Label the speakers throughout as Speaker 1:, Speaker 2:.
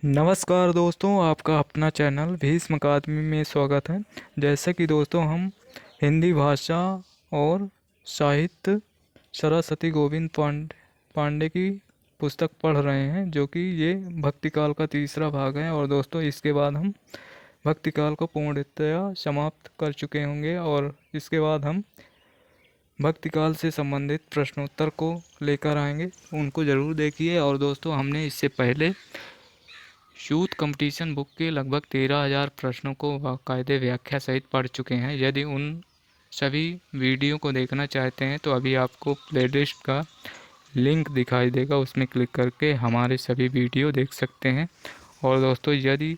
Speaker 1: नमस्कार दोस्तों, आपका अपना चैनल भीष्म अकादमी में स्वागत है। जैसे कि दोस्तों हम हिंदी भाषा और साहित्य सरस्वती गोविंद पांडे की पुस्तक पढ़ रहे हैं, जो कि ये भक्ति काल का तीसरा भाग है। और दोस्तों इसके बाद हम भक्ति काल को पूर्णतया समाप्त कर चुके होंगे और इसके बाद हम भक्ति काल से संबंधित प्रश्नोत्तर को लेकर आएंगे। उनको ज़रूर देखिए। और दोस्तों हमने इससे पहले यूथ कंपटीशन बुक के लगभग 13,000 प्रश्नों को बाकायदे व्याख्या सहित पढ़ चुके हैं। यदि उन सभी वीडियो को देखना चाहते हैं तो अभी आपको प्लेलिस्ट का लिंक दिखाई देगा, उसमें क्लिक करके हमारे सभी वीडियो देख सकते हैं। और दोस्तों यदि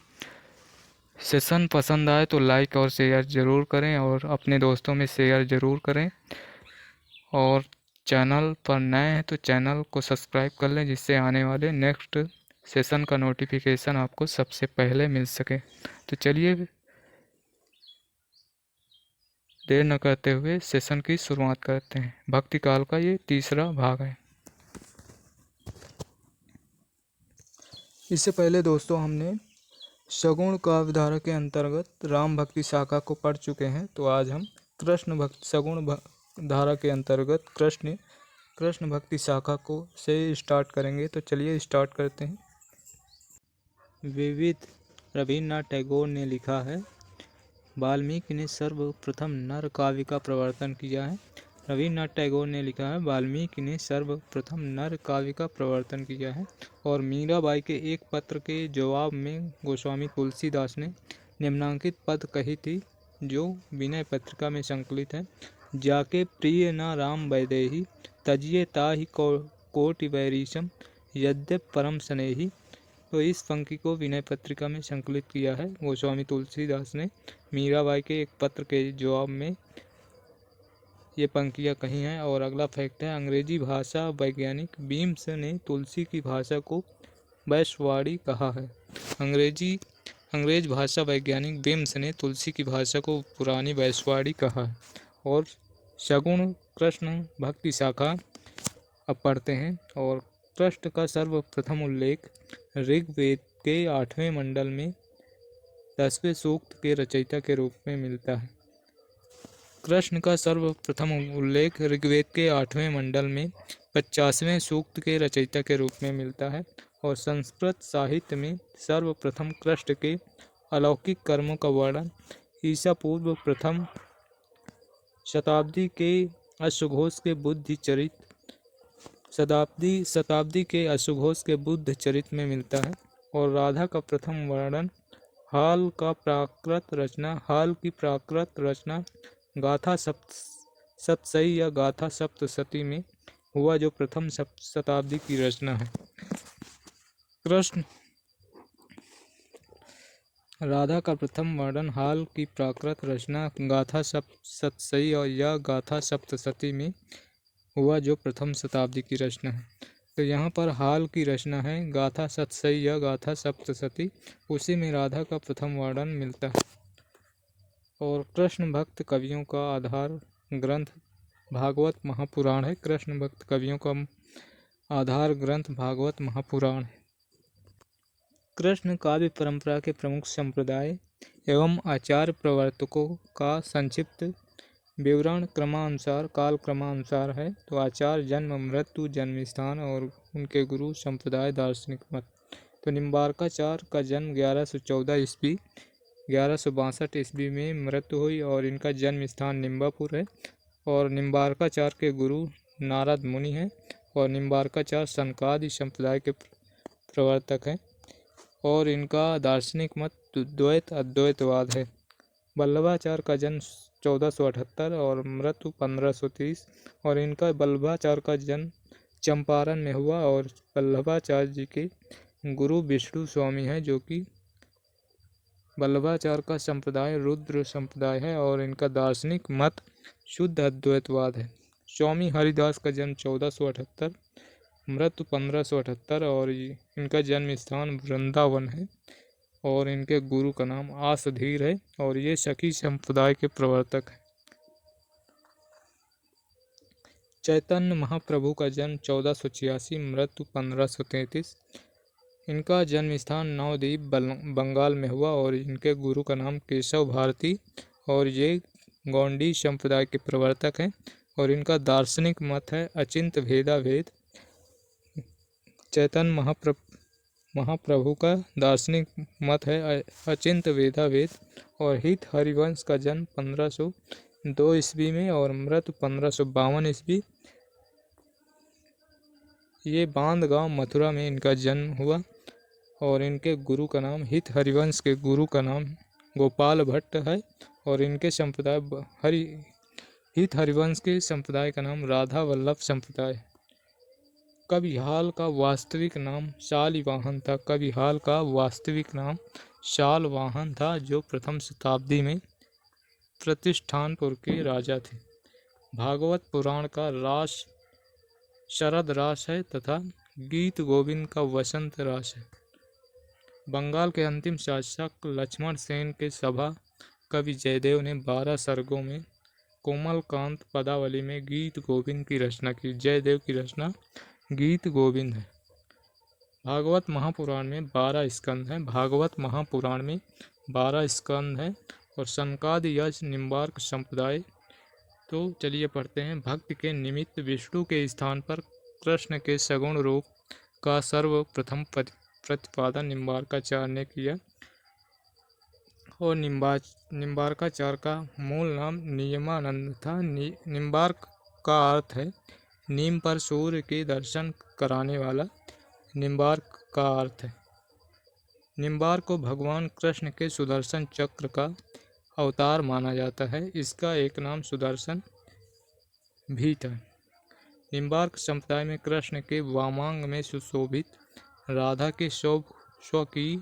Speaker 1: सेशन पसंद आए तो लाइक और शेयर ज़रूर करें और अपने दोस्तों में शेयर ज़रूर करें। और चैनल पर नए हैं तो चैनल को सब्सक्राइब कर लें, जिससे आने वाले नेक्स्ट सेशन का नोटिफिकेशन आपको सबसे पहले मिल सके। तो चलिए देर न करते हुए सेशन की शुरुआत करते हैं। भक्ति काल का ये तीसरा भाग है। इससे पहले दोस्तों हमने सगुण काव्यधारा के अंतर्गत राम भक्ति शाखा को पढ़ चुके हैं। तो आज हम कृष्ण भक्ति सगुण धारा के अंतर्गत कृष्ण भक्ति शाखा को से स्टार्ट करेंगे। तो चलिए स्टार्ट करते हैं। विविध रविन्द्रनाथ टैगोर ने लिखा है, वाल्मीकि ने सर्वप्रथम नर काव्य का प्रवर्तन किया है। रविन्द्रनाथ टैगोर ने लिखा है, वाल्मीकि ने सर्वप्रथम नर काव्य का प्रवर्तन किया है। और मीराबाई के एक पत्र के जवाब में गोस्वामी तुलसीदास ने निम्नांकित पद कही थी, जो विनय पत्रिका में संकलित है। जाके प्रिय न राम वैदेही, तजिए ताहि कोटि वैरीशम, यद्यप परम स्नेही। तो इस पंक्ति को विनय पत्रिका में संकलित किया है गोस्वामी तुलसीदास ने मीराबाई के एक पत्र के जवाब में ये पंक्तियाँ कही हैं। और अगला फैक्ट है, अंग्रेजी भाषा वैज्ञानिक बीम्स ने तुलसी की भाषा को वैश्वाड़ी कहा है। अंग्रेज भाषा वैज्ञानिक बीम्स ने तुलसी की भाषा को पुरानी वैश्वाड़ी कहा है। और सगुण कृष्ण भक्ति शाखा अब पढ़ते हैं। और कृष्ण का सर्वप्रथम उल्लेख ऋग्वेद के 8वें मंडल में 10वें सूक्त के रचयिता के रूप में मिलता है। कृष्ण का सर्वप्रथम उल्लेख ऋग्वेद के 8वें मंडल में 50वें सूक्त के रचयिता के रूप में मिलता है। और संस्कृत साहित्य में सर्वप्रथम कृष्ण के अलौकिक कर्मों का वर्णन ईसा पूर्व प्रथम शताब्दी के अश्वघोष के बुद्ध चरित में मिलता है। और राधा का प्रथम वर्णन हाल की प्राकृत रचना गाथा सप्तशती या गाथा सप्तशती में हुआ, जो प्रथम शताब्दी की रचना है। राधा का प्रथम वर्णन हाल की प्राकृत रचना गाथा सप्तशती या गाथा सप्तशती में हुआ, जो प्रथम शताब्दी की रचना है। तो यहाँ पर हाल की रचना है गाथा सप्तशती या गाथा सप्तशती, उसी में राधा का प्रथम वर्णन मिलता है। और कृष्ण भक्त कवियों का आधार ग्रंथ भागवत महापुराण है। कृष्ण भक्त कवियों का आधार ग्रंथ भागवत महापुराण है। कृष्ण काव्य परंपरा के प्रमुख संप्रदाय एवं आचार्य प्रवर्तकों का संक्षिप्त विवरण काल क्रमानुसार है। तो आचार्य जन्म मृत्यु जन्म स्थान और उनके गुरु संप्रदाय दार्शनिक मत। तो निम्बार्काचार्य का जन्म 1114 ईस्वी 1162 ईस्वी में मृत्यु हुई और इनका जन्म स्थान निम्बापुर है। और निम्बार्काचार्य के गुरु नारद मुनि हैं। और निम्बार्काचार्य सनकादि संप्रदाय के प्रवर्तक हैं। और इनका दार्शनिक मत द्वैत अद्वैतवाद है। वल्लभाचार्य का जन्म 1478 और मृत्यु 1530। और इनका वल्लभाचार्य का जन्म चंपारण में हुआ। और वल्लभाचार्य जी के गुरु विष्णु स्वामी हैं, जो कि वल्लभाचार्य का संप्रदाय रुद्र संप्रदाय है। और इनका दार्शनिक मत शुद्ध अद्वैतवाद है। स्वामी हरिदास का जन्म 1478 मृत्यु 1578 और इनका जन्म स्थान वृंदावन है। और इनके गुरु का नाम आसधीर है। और ये सखी संप्रदाय के प्रवर्तक हैं। चैतन्य महाप्रभु का जन्म 1486 मृत्यु 1533। इनका जन्म स्थान नवद्वीप बंगाल में हुआ और इनके गुरु का नाम केशव भारती और ये गौंडी संप्रदाय के प्रवर्तक हैं। और इनका दार्शनिक मत है अचिंत भेदा भेद। चैतन्य महाप्रभु का दार्शनिक मत है अचिंत भेदा भेद। और हित हरिवंश का जन्म 1502 ईस्वी में और मृत्यु 1552 ईस्वी। ये बांध गांव मथुरा में इनका जन्म हुआ और इनके गुरु का नाम हित हरिवंश के गुरु का नाम गोपाल भट्ट है और इनके संप्रदाय हित हरिवंश के संप्रदाय का नाम राधा वल्लभ संप्रदाय। कविहाल का वास्तविक नाम शालिवाहन था। कविहाल का वास्तविक नाम शालवाहन था जो प्रथम शताब्दी में प्रतिष्ठानपुर के राजा थे। भागवत पुराण का रास शरद रास है तथा गीत गोविंद का वसंत रास है। बंगाल के अंतिम शासक लक्ष्मण सेन के सभा कवि जयदेव ने 12 सर्गों में कोमलकांत पदावली में गीत गोविंद की रचना की। जयदेव की रचना गीत गोविंद है। भागवत महापुराण में 12 स्कंद हैं। भागवत महापुराण में 12 स्कंद हैं और सनकादि यज निम्बार्क संप्रदाय। तो चलिए पढ़ते हैं। भक्ति के निमित्त विष्णु के स्थान पर कृष्ण के सगुण रूप का सर्वप्रथम प्रतिपादन निम्बार्काचार्य ने किया और निम्बार्काचार्य का मूल नाम नियमानंद था। निम्बार्क का अर्थ है नीम पर सूर्य के दर्शन कराने वाला। निम्बार्क का अर्थ है निम्बार्क को भगवान कृष्ण के सुदर्शन चक्र का अवतार माना जाता है। इसका एक नाम सुदर्शन भी था। निम्बार्क संप्रदाय में कृष्ण के वामांग में सुशोभित राधा के स्वकीय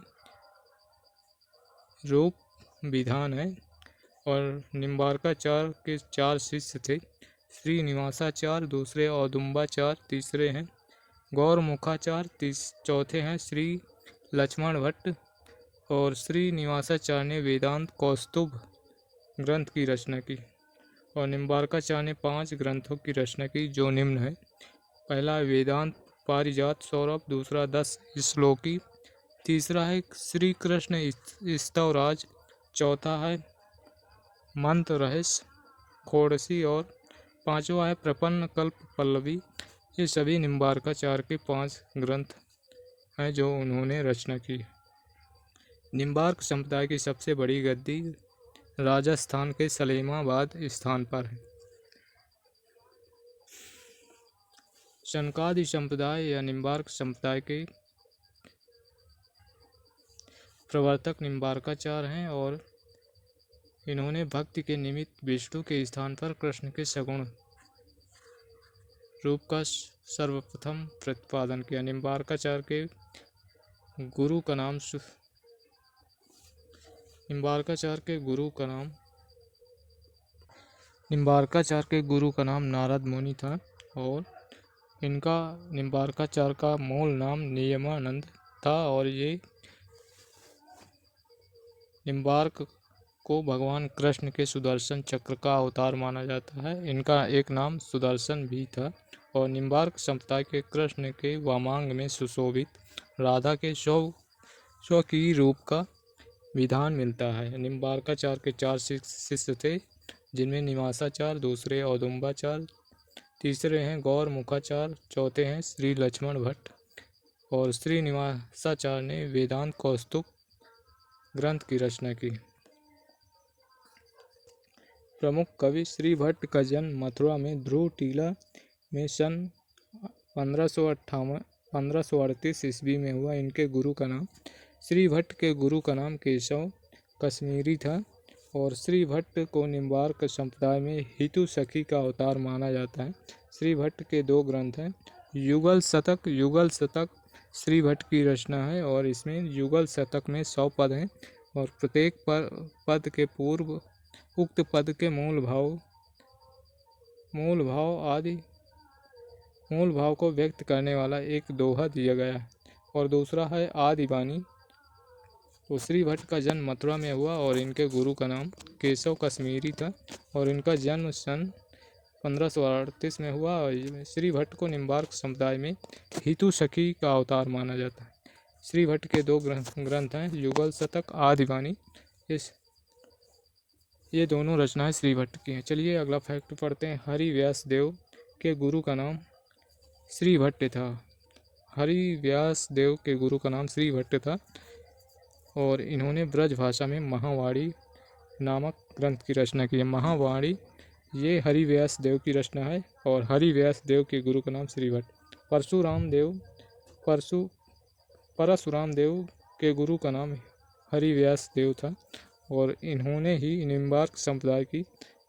Speaker 1: रूप विधान है। और निम्बार्काचार्य के 4 शिष्य थे। श्रीनिवासाचार्य, दूसरे औदुम्बाचार्य, तीसरे हैं गौरमुखाचार्य, चौथे हैं श्री लक्ष्मण भट्ट। और श्रीनिवासाचार्य ने वेदांत कौस्तुभ ग्रंथ की रचना की और निम्बार्काचार्य ने 5 ग्रंथों की रचना की जो निम्न है। पहला है वेदांत पारिजात सौरभ, दूसरा 10 श्लोकी, तीसरा है श्री कृष्ण स्तवराज, चौथा है मंत्र रहस्य खोड़सी और पांचवा है प्रपन्न कल्प पल्लवी। ये सभी निम्बार्काचार्य के 5 ग्रंथ हैं जो उन्होंने रचना की। निम्बार्क संप्रदाय की सबसे बड़ी गद्दी राजस्थान के सलेमाबाद स्थान पर है। शनकादि संप्रदाय या निम्बार्क संप्रदाय के प्रवर्तक निम्बार्काचार्य हैं और इन्होंने भक्ति के निमित्त विष्णु के स्थान पर कृष्ण के सगुण रूप का सर्वप्रथम प्रतिपादन किया। निम्बार्काचार्य के गुरु का नाम नारद मुनि था और इनका निम्बार्काचार्य का मूल नाम नियमानंद था और ये निम्बार्क को भगवान कृष्ण के सुदर्शन चक्र का अवतार माना जाता है। इनका एक नाम सुदर्शन भी था। और निम्बार्क संप्रदाय के कृष्ण के वामांग में सुशोभित राधा के स्वकीय रूप का विधान मिलता है। निम्बार्काचार्य के 4 शिष्य थे जिनमें निवासाचार्य, दूसरे औदुम्बाचार्य, तीसरे हैं गौरमुखाचार्य, चौथे हैं श्री लक्ष्मण भट्ट। और श्रीनिवासाचार्य ने वेदांत कौस्तुभ ग्रंथ की रचना की। प्रमुख कवि श्री भट्ट का जन्म मथुरा में ध्रुव टीला में सन 1538 ईस्वी में हुआ। इनके गुरु का नाम श्री भट्ट के गुरु का नाम केशव कश्मीरी था और श्री भट्ट को निम्बार्क संप्रदाय में हितु सखी का अवतार माना जाता है। श्री भट्ट के 2 ग्रंथ हैं। युगल शतक श्री भट्ट की रचना है और इसमें युगल शतक में 100 पद हैं और प्रत्येक पद के पूर्व उक्त पद के मूल भाव को व्यक्त करने वाला एक दोहा दिया गया है। और दूसरा है आदि वाणी। तो श्री भट्ट का जन्म मथुरा में हुआ और इनके गुरु का नाम केशव कश्मीरी था और इनका जन्म सन 1538 में हुआ। और श्री भट्ट को निम्बार्क संप्रदाय में हितु सखी का अवतार माना जाता है। श्री भट्ट के दो ग्रंथ हैं, युगल शतक, आदिवाणी। ये दोनों रचनाएं श्री भट्ट की हैं। चलिए अगला फैक्ट पढ़ते हैं। हरि व्यास देव के गुरु का नाम श्री भट्ट था। हरि व्यास देव के गुरु का नाम श्री भट्ट था और इन्होंने ब्रज भाषा में महावाणी नामक ग्रंथ की रचना की है। महावाणी ये हरि व्यास देव की रचना है और हरि व्यास देव के गुरु का नाम श्री भट्ट। परशुराम देव के गुरु का नाम हरि व्यास देव था और इन्होंने ही निम्बार्क संप्रदाय की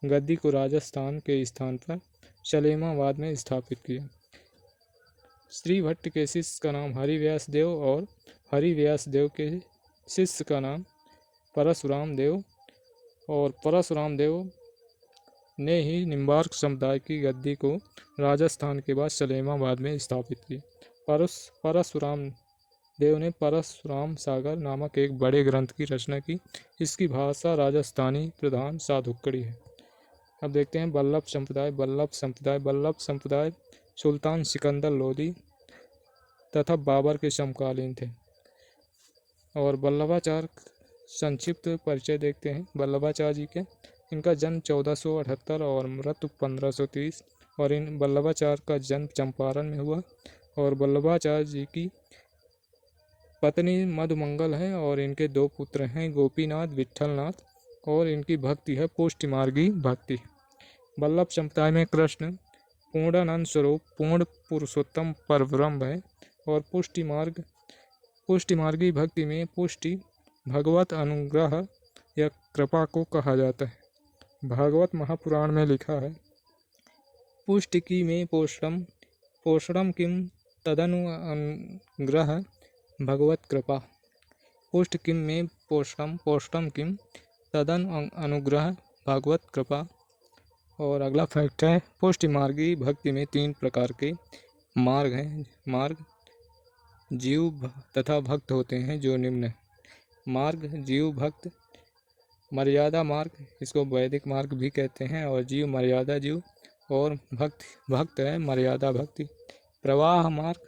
Speaker 1: गद्दी को राजस्थान के स्थान पर सलेमाबाद में स्थापित किया। श्री भट्ट के शिष्य का नाम हरि व्यास देव और हरि व्यास देव के शिष्य का नाम परशुराम देव और परशुराम देव ने ही निम्बार्क संप्रदाय की गद्दी को राजस्थान के बाद सलेमाबाद में स्थापित की। परशुराम देव ने परशुराम सागर नामक एक बड़े ग्रंथ की रचना की। इसकी भाषा राजस्थानी प्रधान साधुक्कड़ी है। अब देखते हैं बल्लभ संप्रदाय सुल्तान सिकंदर लोदी तथा बाबर के समकालीन थे। और वल्लभाचार्य संक्षिप्त परिचय देखते हैं वल्लभाचार्य जी के। इनका जन्म 1478 और मृत्यु 1530 और इन वल्लभाचार्य का जन्म चंपारण में हुआ और वल्लभाचार्य जी की पत्नी मधुमंगल है और इनके दो पुत्र हैं, गोपीनाथ, विट्ठलनाथ और इनकी भक्ति है पुष्टिमार्गी भक्ति। वल्लभ संप्रदाय में कृष्ण पूर्णानंद स्वरूप पूर्ण पुरुषोत्तम परब्रह्म है और पुष्टिमार्गी भक्ति में पुष्टि भगवत अनुग्रह या कृपा को कहा जाता है। भागवत महापुराण में लिखा है, पुष्टिकी में पोषणम किम तदनु अनुग्रह भगवत कृपा। पुष्ट किम में पोषणम किम तदन अनुग्रह भगवत कृपा। और अगला फैक्ट है, पुष्टिमार्गी भक्ति में 3 प्रकार के मार्ग हैं। मार्ग, जीव तथा भक्त होते हैं जो निम्न है। मार्ग, जीव, भक्त। मर्यादा मार्ग, इसको वैदिक मार्ग भी कहते हैं और जीव मर्यादा जीव और भक्त है मर्यादा भक्ति। प्रवाह मार्ग,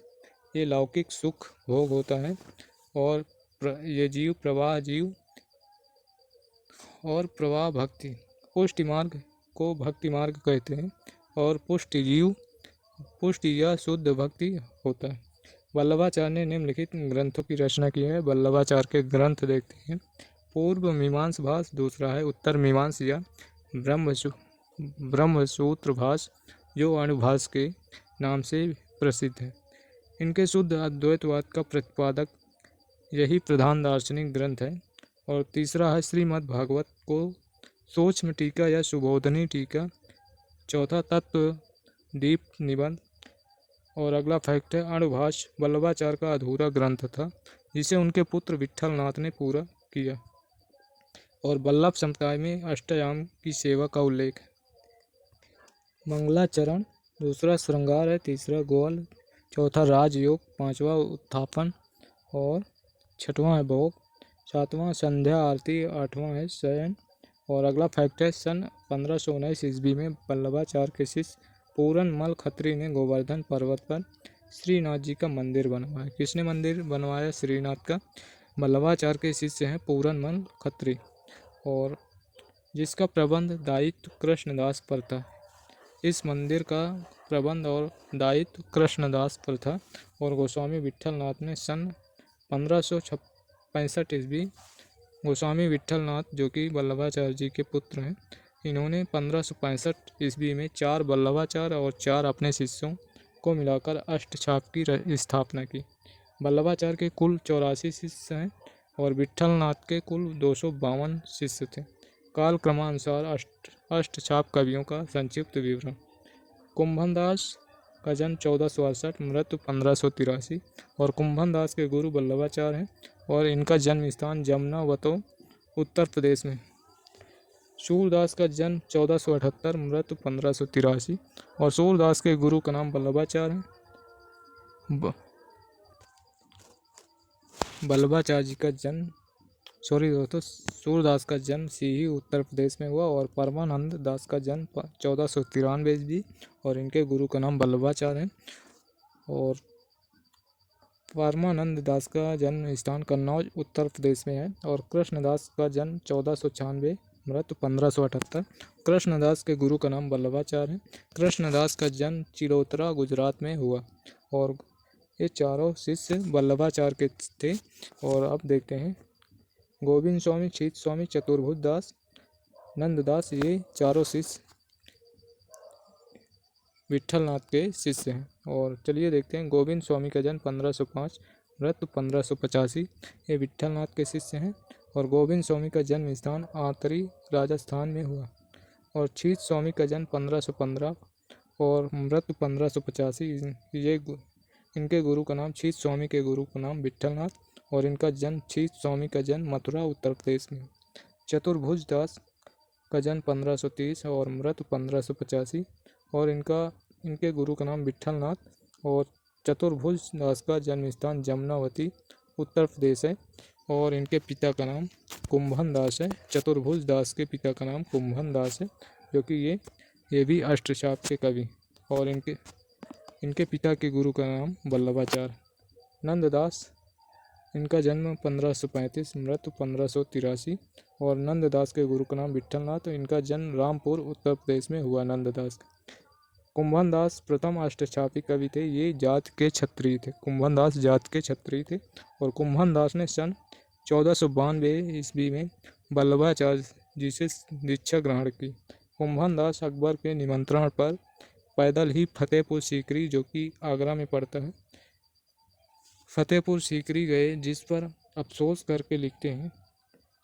Speaker 1: ये लौकिक सुख भोग होता है और ये जीव प्रवाह जीव और प्रवाह भक्ति। पुष्टि मार्ग को भक्ति मार्ग कहते हैं और पुष्टि या शुद्ध भक्ति होता है। वल्लभाचार्य ने निम्नलिखित ग्रंथों की रचना की है। वल्लभाचार्य के ग्रंथ देखते हैं। पूर्व मीमांस भाष, दूसरा है उत्तर मीमांस या ब्रह्मसूत्र भाष जो अणुभाष के नाम से प्रसिद्ध है। इनके शुद्ध अद्वैतवाद का प्रतिपादक यही प्रधान दार्शनिक ग्रंथ है। और तीसरा है श्रीमद् भागवत को सूक्ष्म टीका या सुबोधनी टीका। चौथा तत्व दीप निबंध। और अगला फैक्ट है, अणुभाष वल्लभाचार्य का अधूरा ग्रंथ था जिसे उनके पुत्र विट्ठलनाथ ने पूरा किया। और वल्लभ संप्रदाय में अष्टयाम की सेवा का उल्लेख है। मंगलाचरण, दूसरा श्रृंगार है, तीसरा गोल, चौथा राजयोग, पांचवा उत्थापन और छठवां है भोग, सातवां संध्या आरती, आठवां है शयन। और अगला फैक्ट है, सन 1519 ईस्वी में वल्लभाचार्य के शिष्य पूरनमल खत्री ने गोवर्धन पर्वत पर श्रीनाथ जी का मंदिर बनवाया। किसने मंदिर बनवाया श्रीनाथ का? वल्लभाचार्य के शिष्य हैं पूरनमल खत्री और जिसका प्रबंध दायित्व कृष्णदास पर था। इस मंदिर का प्रबंध और दायित्व कृष्णदास पर था और गोस्वामी विट्ठलनाथ ने सन 1565 ईस्वी गोस्वामी विट्ठलनाथ जो कि वल्लभाचार्य जी के पुत्र हैं, इन्होंने 1565 ईस्वी में 4 वल्लभाचार्य और 4 अपने शिष्यों को मिलाकर अष्टछाप की स्थापना की। वल्लभाचार्य के कुल 84 शिष्य हैं और विट्ठलनाथ के कुल 252 शिष्य थे। काल क्रमानुसार अष्टछाप कवियों का संक्षिप्त विवरण। कुंभनदास का जन्म 1468, मृत्यु 1583 और कुंभनदास के गुरु वल्लभाचार्य हैं और इनका जन्म स्थान जमनावतो उत्तर प्रदेश में। सूरदास का जन्म 1478, मृत्यु 1583 और सूरदास के गुरु का नाम वल्लभाचार्य है। वल्लभाचार्य जी का जन्म सूरदास का जन्म सीही उत्तर प्रदेश में हुआ और परमानंद दास का जन्म 1493 ईस्वी और इनके गुरु का नाम वल्लभाचार्य है। और परमानंद दास का जन्म स्थान कन्नौज उत्तर प्रदेश में है। और कृष्णदास का जन्म 1496, मृत्यु 1578। कृष्णदास के गुरु का नाम वल्लभाचार्य है। कृष्णदास का जन्म चिरोतरा गुजरात में हुआ और ये चारों शिष्य वल्लभाचार्य के थे। और अब देखते हैं गोविंद स्वामी, शीत स्वामी, चतुर्भुज दास, नंददास, ये चारों शिष्य विठलनाथ के शिष्य हैं। और चलिए देखते हैं गोविंद स्वामी का जन्म 1505, मृत्यु 1585, ये विठलनाथ के शिष्य हैं। और गोविंद स्वामी का जन्म स्थान आतरी राजस्थान में हुआ। और शीत स्वामी का जन्म 1515 और मृत्यु 1585, ये इनके गुरु का नाम, शीत स्वामी के गुरु का नाम विठलनाथ और इनका जन्म, शीत स्वामी का जन्म मथुरा उत्तर प्रदेश में। चतुर्भुज दास का जन्म 1530 और मृत्यु 1585 और इनके गुरु का नाम विठलनाथ। और चतुर्भुज दास का जन्म स्थान जमुनावती उत्तर प्रदेश है और इनके पिता का नाम कुंभन दास है। चतुर्भुज दास के पिता का नाम कुंभन दास है, जो कि ये भी अष्टशाप के कवि। और इनके पिता के गुरु का नाम वल्लभाचार्य। नंददास, इनका जन्म 1535, मृत्यु 1583 और नंददास के गुरु का नाम विठलनाथ। इनका जन्म रामपुर उत्तर प्रदेश में हुआ। नंददास कुंभन दास प्रथम अष्टछापी कवि थे। ये जात के क्षत्रिय थे। कुंभन दास जात के क्षत्रिय थे और कुंभन दास ने सन 1492 ईस्वी में वल्लभाचार्य जी से दीक्षा ग्रहण की। कुंभन दास अकबर के निमंत्रण पर पैदल ही फतेहपुर सीकरी, जो कि आगरा में पड़ता है, फतेहपुर सीकरी गए, जिस पर अफसोस करके लिखते हैं,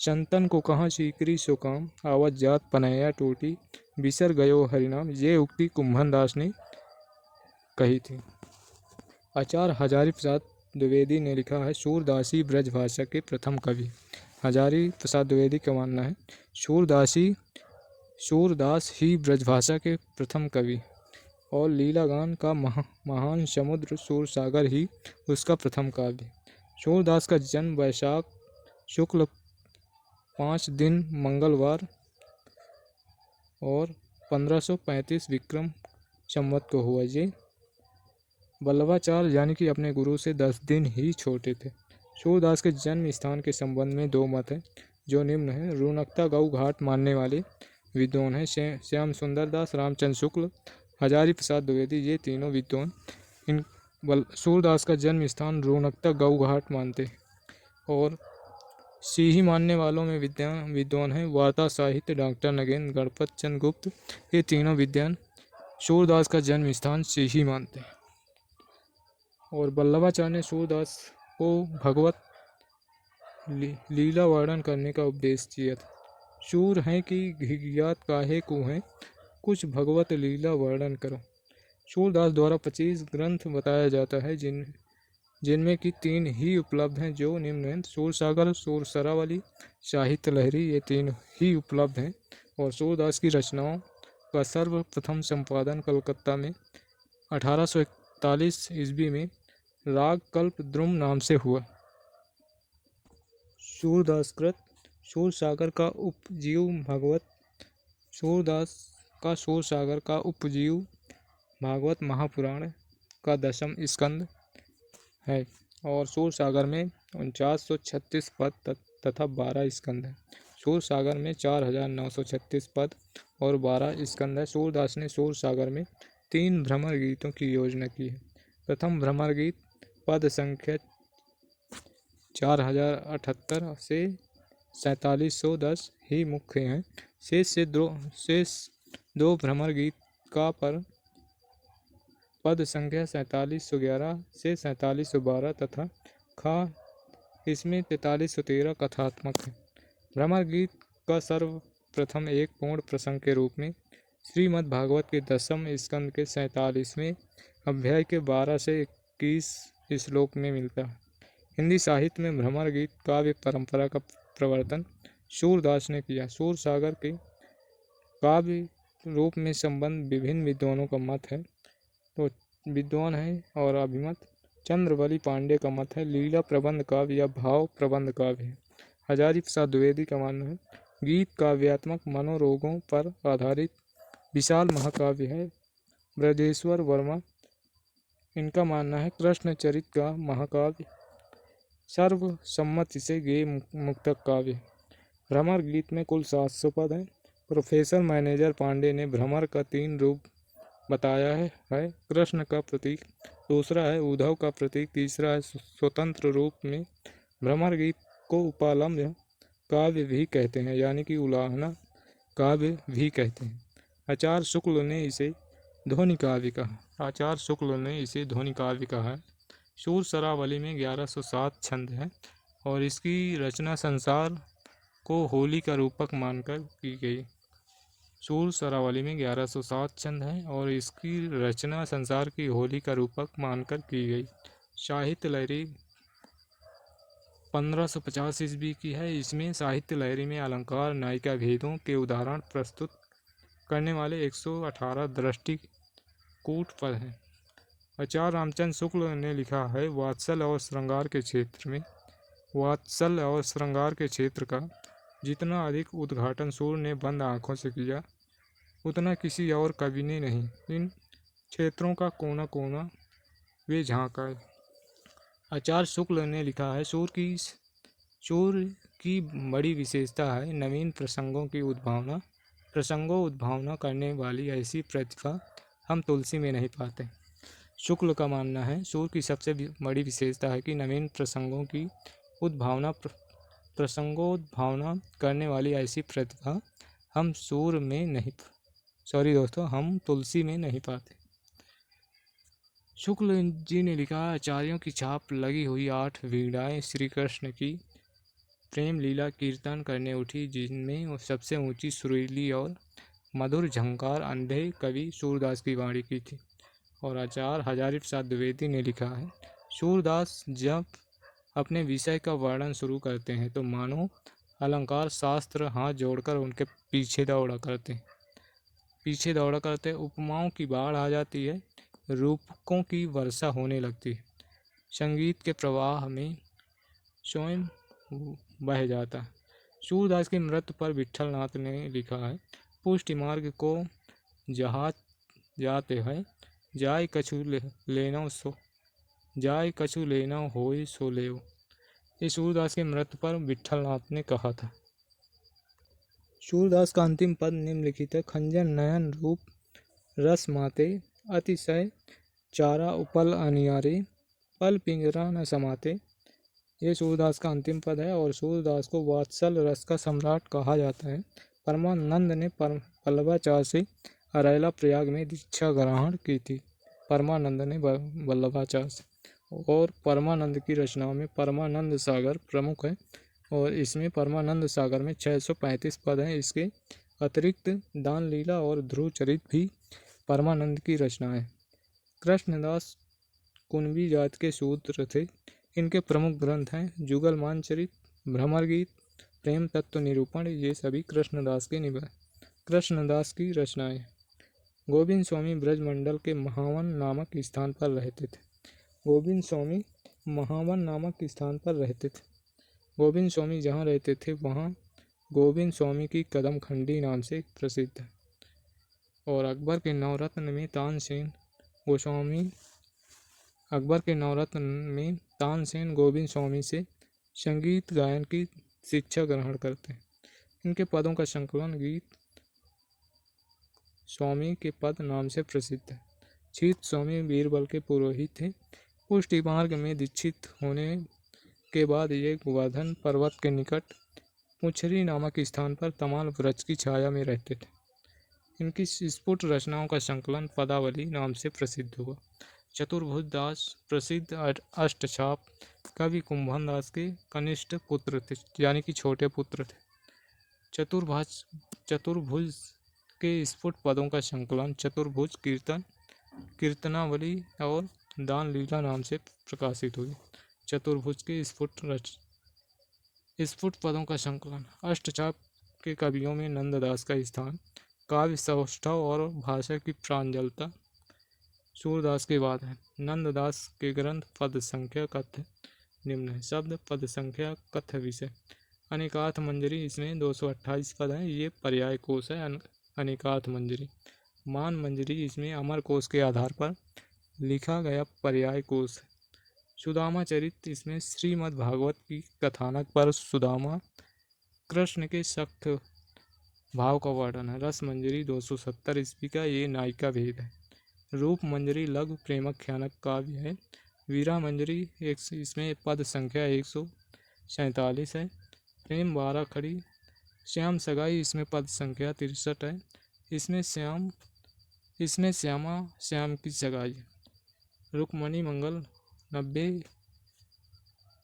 Speaker 1: संतन को कहाँ सीकरी सो काम, आवत जात पनैया टूटी, बिसर गयो हरिनाम। ये उक्ति कुंभन दास ने कही थी। आचार्य हजारी प्रसाद द्विवेदी ने लिखा है, सूरदासी ब्रजभाषा के प्रथम कवि। हजारी प्रसाद द्विवेदी का मानना है सूरदास ही ब्रजभाषा के प्रथम कवि और लीला गान का महान समुद्र सूरसागर ही उसका प्रथम काव्य। सूरदास का जन्म वैशाख शुक्ल 5 दिन मंगलवार और 1535 विक्रम संवत को हुआ। ये वल्लभाचार्य यानी कि अपने गुरु से 10 दिन ही छोटे थे। सूरदास के जन्म स्थान के संबंध में दो मत हैं, जो निम्न है। रुनकता गऊ घाट मानने वाले विद्वान हैं श्याम सुंदर दास, रामचंद्र शुक्ल, हजारी प्रसाद द्विवेदी, ये तीनों विद्वान इन सूरदास का जन्म स्थान रुनकता गऊ घाट मानते हैं। और सीही मानने वालों में विद्वान हैं वार्ता साहित्य डॉक्टर नगेंद्र, गणपत चंद्र गुप्त, ये तीनों विद्वान सूरदास का जन्म स्थान सीही मानते हैं। और वल्लभाचार्य ने सूरदास को भगवत लीला वर्णन करने का उपदेश दिया था। शूर हैं कि घिघियात काहे को हैं, कुछ भगवत लीला वर्णन करो। सूरदास द्वारा 25 ग्रंथ बताया जाता है, जिनमें की 3 ही उपलब्ध हैं, जो निम्न हैं। सूरसागर, सूरसरावली, साहित्य लहरी, ये 3 ही उपलब्ध हैं। और सूरदास की रचनाओं का सर्वप्रथम संपादन कलकत्ता में 1841 ईस्वी में राग कल्प द्रुम नाम से हुआ। सूरदासकृत सूरसागर का उपजीव भागवत, सूरदास का सूरसागर का उपजीव भागवत महापुराण का 10वां स्कंद है और सूरसागर में 4936 पद तथा 12 स्कंद है। सूरसागर में 4936 पद और 12 स्कंद है। सूरदास ने सूरसागर में 3 भ्रमर गीतों की योजना की है। प्रथम भ्रमर गीत पद संख्या 4078 से 4710 ही मुख्य हैं। शेष दो भ्रमर गीत का पर पद संख्या 4711 से 4712 तथा खा इसमें 4313 कथात्मक है। भ्रमर गीत का सर्वप्रथम एक पूर्ण प्रसंग के रूप में श्रीमद् भागवत के 10वें स्कंद के 47वें अध्याय के 12 से 21 श्लोक में मिलता है। हिंदी साहित्य में भ्रमर गीत काव्य परंपरा का प्रवर्तन सूरदास ने किया। सूरसागर के काव्य रूप में संबंध विभिन्न विद्वानों का मत है। तो विद्वान है और अभिमत चंद्रवली पांडे का मत है लीला प्रबंध काव्य या भाव प्रबंध काव्य है। हजारी प्रसाद द्विवेदी का मानना है गीत काव्यात्मक मनोरोगों पर आधारित विशाल महाकाव्य है। ब्रजेश्वर वर्मा इनका मानना है कृष्णचरित का महाकाव्य सर्वसम्मति से गेय मुक्तक काव्य। भ्रमर गीत में कुल 700 पद हैं। प्रोफेसर मैनेजर पांडे ने भ्रमर का 3 रूप बताया है कृष्ण का प्रतीक, दूसरा है उद्धव का प्रतीक, तीसरा है स्वतंत्र रूप में। भ्रमर गीत को उपालम्ब काव्य भी कहते हैं, यानी कि उलाहना काव्य भी कहते हैं। आचार्य शुक्ल ने इसे ध्वनि काव्य कहा है। शूर शरावली में 1107 छंद हैं और इसकी रचना संसार को होली का रूपक मानकर की गई। शूर शरावली में 1107 छंद हैं और इसकी रचना संसार की होली का रूपक मानकर की गई। साहित्य लहरी 1550 ईस्वी की है। इसमें साहित्य लहरी में अलंकार नायिका भेदों के उदाहरण प्रस्तुत करने वाले 118 दृष्टिकूट पद हैं। आचार्य रामचंद्र शुक्ल ने लिखा है वात्सल और श्रृंगार के क्षेत्र का जितना अधिक उद्घाटन सूर ने बंद आंखों से किया उतना किसी और कवि ने नहीं। इन क्षेत्रों का कोना कोना वे झांकाए। आचार्य शुक्ल ने लिखा है सूर की बड़ी विशेषता है नवीन प्रसंगों उद्भावना करने वाली ऐसी प्रतिभा हम तुलसी में नहीं पाते। शुक्ल का मानना है सूर की सबसे बड़ी विशेषता है कि नवीन प्रसंगोद्भावना करने वाली ऐसी प्रतिभा हम तुलसी में नहीं पाते। शुक्ल जी ने लिखा आचार्यों की छाप लगी हुई 8 वीणाएं श्री कृष्ण की प्रेम लीला कीर्तन करने उठी, जिनमें सबसे ऊंची सुरीली और मधुर झंकार अंधे कवि सूरदास की वाणी की थी। और आचार्य हजारी प्रसाद द्विवेदी ने लिखा है सूरदास जब अपने विषय का वर्णन शुरू करते हैं तो मानो अलंकार शास्त्र हाथ जोड़कर उनके पीछे दौड़ा करते उपमाओं की बाढ़ आ जाती है, रूपकों की वर्षा होने लगती है, संगीत के प्रवाह में स्वयं बह जाता है। सूरदास की मृत्यु पर विट्ठलनाथ ने लिखा है पुष्टि मार्ग को जहाज जाते हैं जाय कछु लेना होय सो लेओ। ये सूरदास की मृत्यु पर विट्ठलनाथ ने कहा था। सूरदास का अंतिम पद निम्नलिखित है खंजन नयन रूप रस माते अतिशय चारा उपल अनियारे पल पिंजरा न समाते। ये सूरदास का अंतिम पद है और सूरदास को वात्सल रस का सम्राट कहा जाता है। परमानंद ने वल्लभाचार्य से अरैला प्रयाग में दीक्षा ग्रहण की थी। परमानंद ने वल्लभाचार्य से, और परमानंद की रचनाओं में परमानंद सागर प्रमुख है और इसमें परमानंद सागर में 635 पद हैं। इसके अतिरिक्त दान लीला और ध्रुव चरित भी परमानंद की रचना है। कृष्णदास कुणबी जात के शूद्र थे। इनके प्रमुख ग्रंथ हैं जुगलमान चरित, भ्रमर गीत, प्रेम तत्व निरूपण। ये सभी कृष्णदास की रचनाएं। गोविंद स्वामी ब्रजमंडल के महावन नामक स्थान पर रहते थे। गोविंद स्वामी जहाँ रहते थे वहाँ गोविंद स्वामी की कदमखंडी नाम से प्रसिद्ध है। और अकबर के नवरत्न में तानसेन गोविंद स्वामी से संगीत गायन की शिक्षा ग्रहण करते हैं। इनके पदों का संकलन गीत स्वामी के पद नाम से प्रसिद्ध है। चीत स्वामी बीरबल के पुरोहित थे। पुष्टि मार्ग में दीक्षित होने के बाद ये गोवर्धन पर्वत के निकट पुछरी नामक स्थान पर तमाल वृक्ष की छाया में रहते थे। इनकी स्फुट रचनाओं का संकलन पदावली नाम से प्रसिद्ध हुआ। चतुर्भुज दास प्रसिद्ध अष्टछाप कवि कुंभन दास के कनिष्ठ पुत्र थे, यानी कि छोटे पुत्र थे। चतुर्भुज के स्फुट पदों का संकलन चतुर्भुज कीर्तनावली और दान लीला नाम से प्रकाशित हुई। चतुर्भुज के स्फुट पदों का संकलन। अष्टचाप के कवियों में नंददास का स्थान। काव्य सौष्ठव और भाषा की प्रांजलता सूरदास के बाद है। नंददास के ग्रंथ पद संख्या कथ्य निम्न है। शब्द पद संख्या कथ्य विषय। अनेकार्थ मंजरी, इसमें 228 पद हैं। ये पर्याय कोश है। अनेकार्थ मंजरी। मान मंजरी, इसमें अमर कोश के आधार पर लिखा गया पर्याय कोश है। सुदामा चरित्र, इसमें श्रीमद् भागवत की कथानक पर सुदामा कृष्ण के सख्त भाव का वर्णन है। रस मंजरी 270 ईस्वी का ये नायिका भेद है। रूप मंजरी लघु प्रेमाख्यानक काव्य है। वीरा मंजरी इसमें पद संख्या 147 है। प्रेम 12 खड़ी। श्याम सगाई, इसमें पद संख्या 63 है। इसमें श्यामा श्याम की सगाई। रुक्मणी मंगल 90,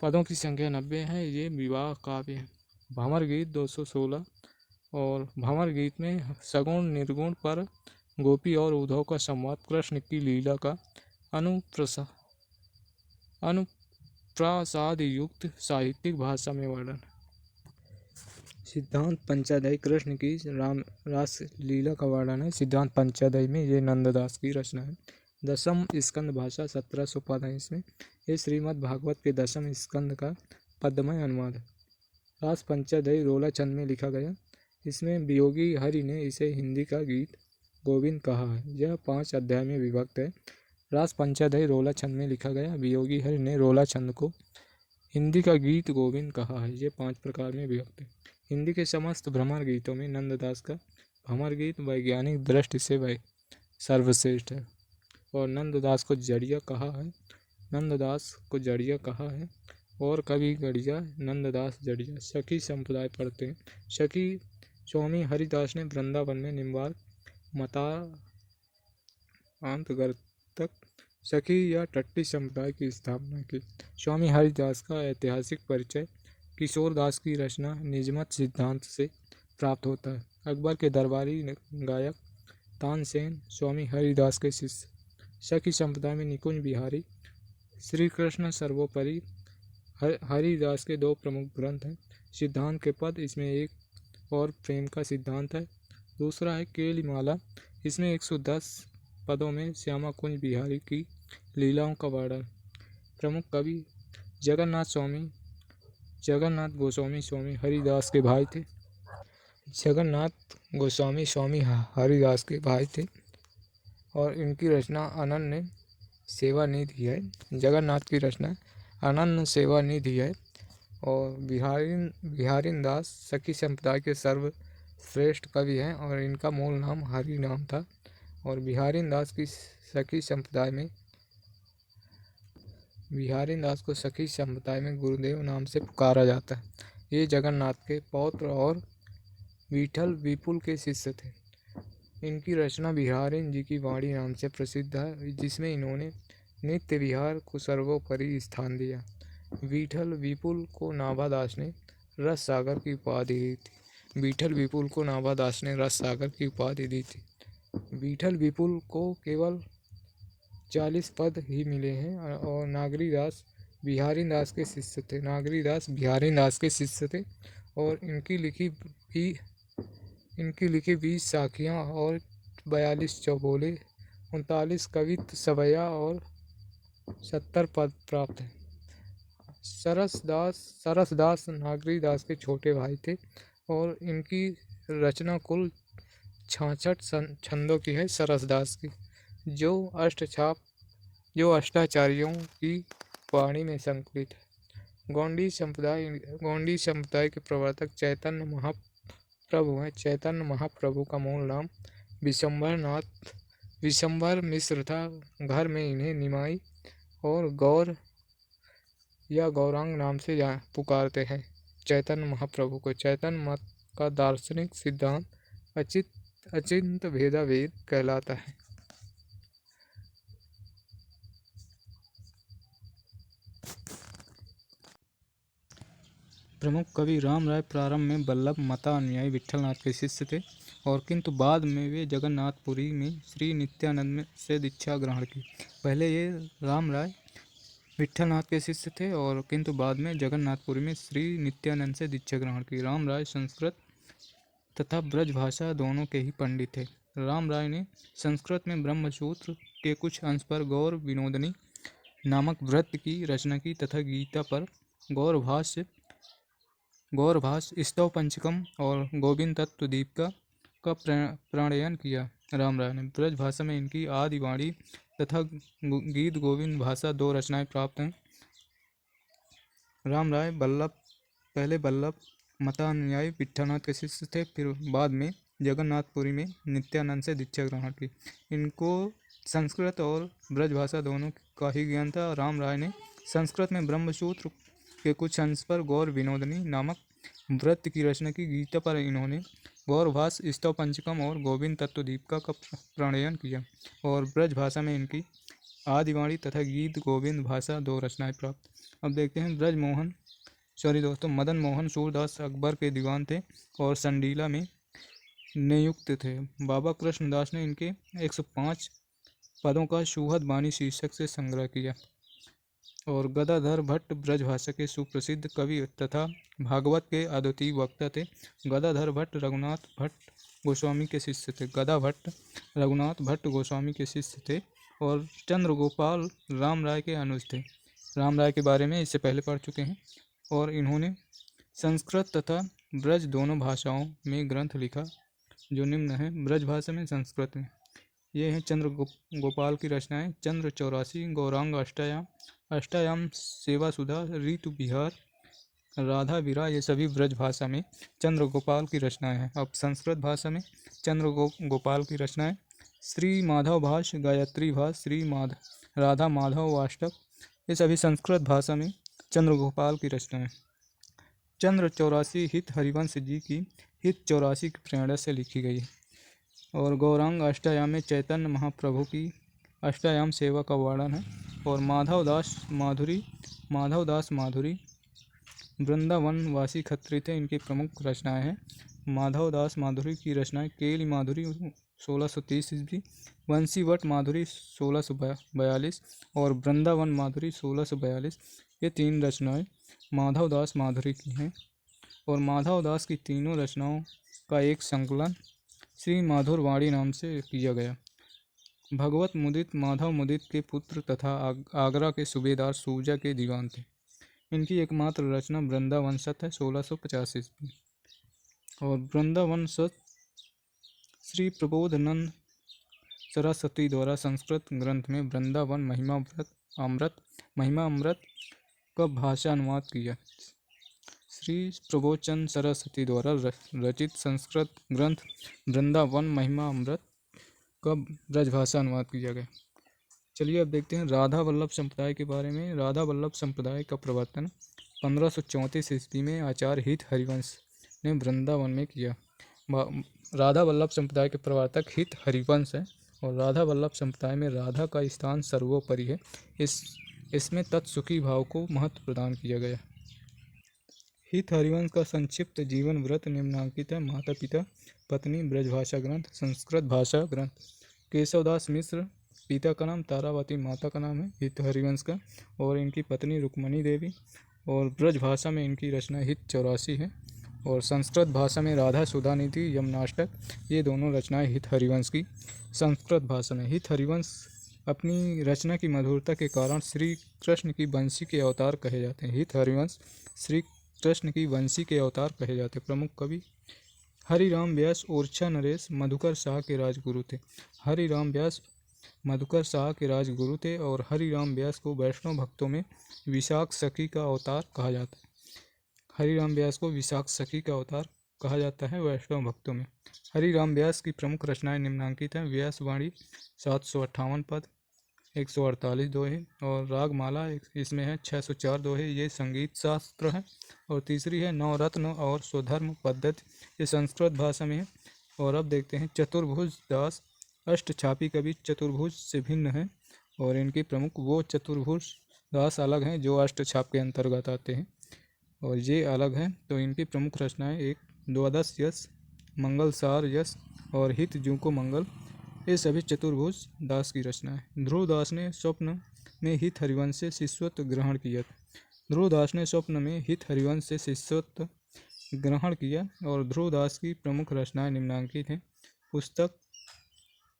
Speaker 1: पदों की संख्या 90 है। ये विवाह काव्य है। भंवर गीत 216, और भंवर गीत में सगुण निर्गुण पर गोपी और उद्धव का संवाद, कृष्ण की लीला का अनुप्रासाद युक्त साहित्यिक भाषा में वर्णन। सिद्धांत पंचाध्यायी, कृष्ण की रास लीला का वर्णन है। सिद्धांत पंचाध्यायी में ये नंददास की रचना है। दशम स्कंद भाषा 1700 पद है इसमें। ये श्रीमद् भागवत के दशम स्कंद का पद्यमय अनुवाद है। रास पंचाध्यायी रोला छंद में लिखा गया। इसमें वियोगी हरि ने इसे हिंदी का गीत गोविंद कहा है। यह 5 अध्याय में विभक्त है। रास पंचाध्यायी रोला छंद में लिखा गया। वियोगी हरि ने रोला छंद को हिंदी का गीत गोविंद कहा है। ये 5 प्रकार में विभक्त है। हिंदी के समस्त भ्रमर गीतों में नंददास का भ्रमर गीत वैज्ञानिक दृष्टि से सर्वश्रेष्ठ है। और नंददास को जड़िया कहा है और कभी गड़िया नंददास जड़िया। सखी संप्रदाय पढ़ते हैं। सखी स्वामी हरिदास ने वृंदावन में निम्बार्क मतांतर्गत सखी या टट्टी संप्रदाय की स्थापना की। स्वामी हरिदास का ऐतिहासिक परिचय किशोरदास की रचना निजमत सिद्धांत से प्राप्त होता है। अकबर के दरबारी गायक तानसेन स्वामी हरिदास के शिष्य। सखी संप्रदाय में निकुंज बिहारी, श्री कृष्ण सर्वोपरि, हरिदास के 2 प्रमुख ग्रंथ हैं। सिद्धांत के पद, इसमें एक और प्रेम का सिद्धांत है। दूसरा है केलीमाला, इसमें 110 पदों में श्यामा कुंज बिहारी की लीलाओं का वर्णन। प्रमुख कवि जगन्नाथ गोस्वामी स्वामी हरिदास के भाई थे। और इनकी रचना अनन्य सेवा निधि है। जगन्नाथ की रचना अनन्य सेवा निधि है। और बिहारीन दास सखी संप्रदाय के सर्वश्रेष्ठ कवि हैं और इनका मूल नाम हरि नाम था। और बिहारीन दास को सखी संप्रदाय में गुरुदेव नाम से पुकारा जाता है। ये जगन्नाथ के पौत्र और विठल विपुल के शिष्य थे। इनकी रचना बिहारीन जी की वाणी नाम से प्रसिद्ध है, जिसमें इन्होंने नित्य विहार को सर्वोपरि स्थान दिया। विठल विपुल को नाभादास ने रस सागर की उपाधि दी थी। विठल विपुल को केवल 40 पद ही मिले हैं और नागरी दास बिहारीन दास के शिष्य थे। और इनकी लिखी 20 साखियाँ और 42 चौबोले, 39 कवित्त सवैया और 70 पद प्राप्त हैं। सरसदास नागरी दास के छोटे भाई थे और इनकी रचना कुल 66 छंदों की है। सरसदास की जो अष्टाचार्यों की वाणी में संकलित है। गोंडी संप्रदाय के प्रवर्तक चैतन्य महाप्रभु हैं। चैतन्य महाप्रभु का मूल नाम विशंभर मिश्र था। घर में इन्हें निमाई और गौर या गौरांग नाम से पुकारते हैं। चैतन्य महाप्रभु को चैतन्य मत का दार्शनिक सिद्धांत अचिंत भेदाभेद कहलाता है। प्रमुख कवि राम राय प्रारंभ में वल्लभ मता अनुयायी विठलनाथ के शिष्य थे और किंतु बाद में वे जगन्नाथपुरी में श्री नित्यानंद से दीक्षा ग्रहण की। पहले ये राम राय विठलनाथ के शिष्य थे और किंतु बाद में जगन्नाथपुरी में श्री नित्यानंद से दीक्षा ग्रहण की। राम राय संस्कृत तथा ब्रज भाषा दोनों के ही पंडित थे। राम राय ने संस्कृत में ब्रह्मसूत्र के कुछ अंश पर गौर विनोदनी नामक वृत्त की रचना की तथा गीता पर गौरभाष्य स्तव पंचकम और गोविंद तत्व दीप का का प्रणयन किया राम राय ने। ब्रज भाषा में इनकी आदि वाणी तथा गीत गोविंद भाषा 2 रचनाएं प्राप्त हैं। राम राय पहले वल्लभ मतानुयायी विट्ठलनाथ के शिष्य थे, फिर बाद में जगन्नाथपुरी में नित्यानंद से दीक्षा ग्रहण की। इनको संस्कृत और ब्रजभाषा दोनों का ही ज्ञान था। राम राय ने संस्कृत में ब्रह्मसूत्र के कुछ अंश पर गौर विनोदनी नामक वृत्त की रचना की। गीता पर इन्होंने गौरभास, स्तव पंचकम और गोविंद तत्वदीपिका का प्रणयन किया। और ब्रजभाषा में इनकी आदिवाणी तथा गीत गोविंद भाषा 2 रचनाएं प्राप्त। अब देखते हैं मदन मोहन सूरदास अकबर के दीवान थे और संडीला में नियुक्त थे। बाबा कृष्णदास ने इनके 105 पदों का सुहद बानी शीर्षक से संग्रह किया। और गदाधर भट्ट ब्रजभाषा के सुप्रसिद्ध कवि तथा भागवत के अद्वितीय वक्ता थे। गदाधर भट्ट रघुनाथ भट्ट गोस्वामी के शिष्य थे। गदा भट्ट रघुनाथ भट्ट गोस्वामी के शिष्य थे और चंद्रगोपाल राम राय के अनुज थे। राम राय के बारे में इससे पहले पढ़ चुके हैं। और इन्होंने संस्कृत तथा ब्रज दोनों भाषाओं में ग्रंथ लिखा जो निम्न है। ब्रज भाषा में, संस्कृत में। ये हैं गोपाल की रचनाएं। चंद्र 84, गौरांग अष्टायाम सेवा सुधा, ऋतु विहार, राधा विरा, ये सभी ब्रज भाषा में चंद्र गोपाल की रचनाएं हैं। अब संस्कृत भाषा में चंद्र गोपाल की रचनाएं। श्री माधव भाष, गायत्री भाष, राधा माधव वाष्टक, ये सभी संस्कृत भाषा में चंद्र गोपाल की रचनाएं। चंद्र 84 हित हरिवंश जी की हित 84 की प्रेरणा से लिखी गई है। और गौरांग अष्टायाम में चैतन्य महाप्रभु की अष्टायाम सेवा का वर्णन है। और माधवदास माधुरी वृंदावन वासी खत्री थे, इनकी प्रमुख रचनाएं हैं। माधवदास माधुरी की रचनाएं केली माधुरी 1630 ईस्वी, वंशीवट माधुरी 1642 और वृंदावन माधुरी 1642, ये 3 रचनाएं माधवदास माधुरी की हैं। और माधवदास की तीनों रचनाओं का एक संकलन श्री माधुर वाणी नाम से किया गया। भगवत मुदित माधव मुदित के पुत्र तथा आगरा के सूबेदार सूजा के दीवान थे। इनकी एकमात्र रचना वृंदावन सत है 1650 ईस्वी। और वृंदावन सत श्री प्रबोधानंद सरस्वती द्वारा संस्कृत ग्रंथ में वृंदावन महिमा अमृत का भाषा अनुवाद किया। श्री प्रबोधचंद सरस्वती द्वारा रचित संस्कृत ग्रंथ वृंदावन महिमा अमृत का ब्रजभाषा अनुवाद किया गया। चलिए अब देखते हैं राधा वल्लभ संप्रदाय के बारे में। राधा वल्लभ संप्रदाय का प्रवर्तन 1534 ईस्वी में आचार्य हित हरिवंश ने वृंदावन में किया। राधा वल्लभ संप्रदाय के प्रवर्तक हित हरिवंश है। और राधा वल्लभ संप्रदाय में राधा का स्थान सर्वोपरि है। इसमें तत्सुखी भाव को महत्व प्रदान किया गया। हित हरिवंश का संक्षिप्त जीवन व्रत निम्नांकित है। माता पिता, पत्नी, ब्रजभाषा ग्रंथ, संस्कृत भाषा ग्रंथ। केशवदास मिश्र पिता का नाम, तारावती माता का नाम है हित हरिवंश का, और इनकी पत्नी रुक्मणी देवी। और ब्रजभाषा में इनकी रचना हित 84 है। और संस्कृत भाषा में राधा सुधानिधि, यमनाष्टक, ये दोनों रचनाएं हित हरिवंश की। संस्कृत भाषा में हित हरिवंश अपनी रचना की मधुरता के कारण श्री कृष्ण की वंशी के अवतार कहे जाते हैं। हित हरिवंश श्री कृष्ण की वंशी के अवतार कहे जाते। प्रमुख कवि हरिराम व्यास, ओरछा नरेश, मधुकर शाह के राजगुरु थे। हरिराम व्यास मधुकर शाह के राजगुरु थे। और हरिराम व्यास को वैष्णव भक्तों में विशाख सखी का अवतार कहा जाता है। हरिराम व्यास को विशाख सखी का अवतार कहा जाता है वैष्णव भक्तों में। हरिराम व्यास की प्रमुख रचनाएं निम्नांकित हैं। व्यास वाणी 758 पद, 148 दोहे। और रागमाला इसमें है 604 दोहे, ये संगीत शास्त्र है। और तीसरी है नवरत्न और स्वधर्म पद्धति, ये संस्कृत भाषा में है। और अब देखते हैं चतुर्भुज दास अष्टछापी कवि चतुर्भुज से भिन्न है। और इनके प्रमुख वो चतुर्भुज दास अलग हैं जो अष्टछाप के अंतर्गत आते हैं, और ये अलग हैं। तो इनकी प्रमुख रचनाएं एक द्वादश यश, मंगलसार यश और हित जूको मंगल, ये सभी चतुर्भुज दास की रचना है। ध्रुव दास ने स्वप्न में हित हरिवंश से शिष्यत्व ग्रहण किया। ध्रुव दास ने स्वप्न में हित हरिवंश से शिष्यत्व ग्रहण किया। और ध्रुव दास की प्रमुख रचनाएं निम्नांकित हैं।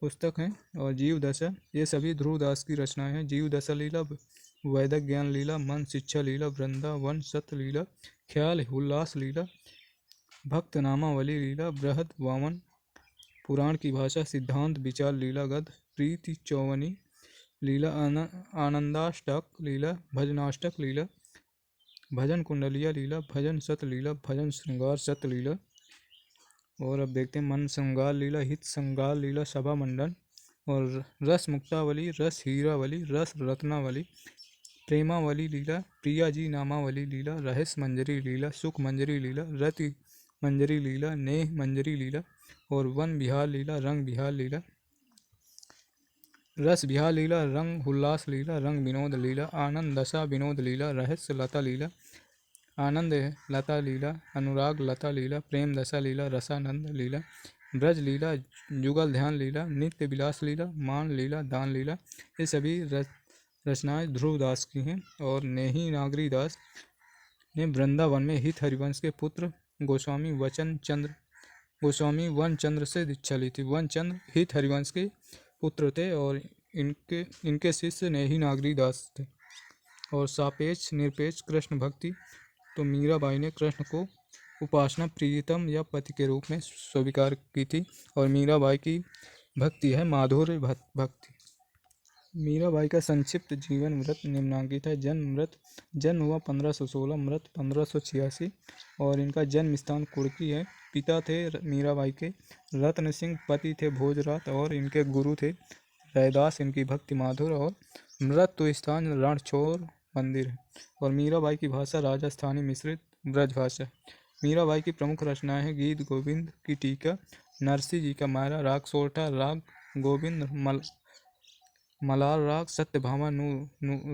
Speaker 1: पुस्तक हैं और जीव दशा, ये सभी ध्रुव दास की रचनाएं हैं। जीव दशा लीला, वैदिक ज्ञान लीला, मन शिक्षा लीला, वृंदावन सत लीला, ख्याल उल्लास लीला, भक्त नामावली लीला, बृहद वामन पुराण की भाषा सिद्धांत विचार लीला गद्य प्रीति चौवनी लीला आनंदाष्टक लीला भजनाष्टक लीला भजन कुंडलिया लीला भजन सत लीला भजन श्रृंगार सत लीला। और अब देखते हैं मन श्रृंगार लीला हित श्रृंगार लीला सभा मंडन और रस मुक्तावली रस हीरावली रस रत्नावली प्रेमावली लीला प्रिया जी नामावली लीला रहस्य मंजरी लीला सुख मंजरी लीला रति मंजरी लीला नेह मंजरी लीला और वन विहार लीला रंग विहार लीला रस विहार लीला रंग उल्लास लीला रंग विनोद लीला आनंद दशा विनोद लीला रहस्य लता लीला आनंद लता लीला अनुराग लता लीला प्रेम दशा लीला रसानंद लीला ब्रज लीला जुगल ध्यान लीला नित्य विलास लीला मान लीला दान लीला। ये सभी रचनाएं ध्रुव दास की हैं और नेही नागरी दास ने वृंदावन में हित हरिवंश के पुत्र गोस्वामी वन चंद्र से दीक्षा ली थी। वन चंद्र हित हरिवंश के पुत्र थे और इनके शिष्य नेही नागरी दास थे। और सापेक्ष निरपेक्ष कृष्ण भक्ति तो मीराबाई ने कृष्ण को उपासना प्रियतम या पति के रूप में स्वीकार की थी और मीराबाई की भक्ति है माधुर्य भक्ति। मीराबाई का संक्षिप्त जीवन व्रत निम्नांकित है। जन्म हुआ 1516 मृत 1586 और इनका जन्म स्थान कुर्की है। पिता थे मीराबाई के रत्न सिंह, पति थे भोजरात और इनके गुरु थे रैदास। इनकी भक्ति माधुर और मृत्यु स्थान रणछोड़ मंदिर है। और मीराबाई की भाषा राजस्थानी मिश्रित ब्रज भाषा। मीराबाई की प्रमुख रचनाएं हैं गीत गोविंद की टीका, नरसिंह जी का मायरा, राग सोरठा, राग गोविंद, मलार राग, सत्यभामा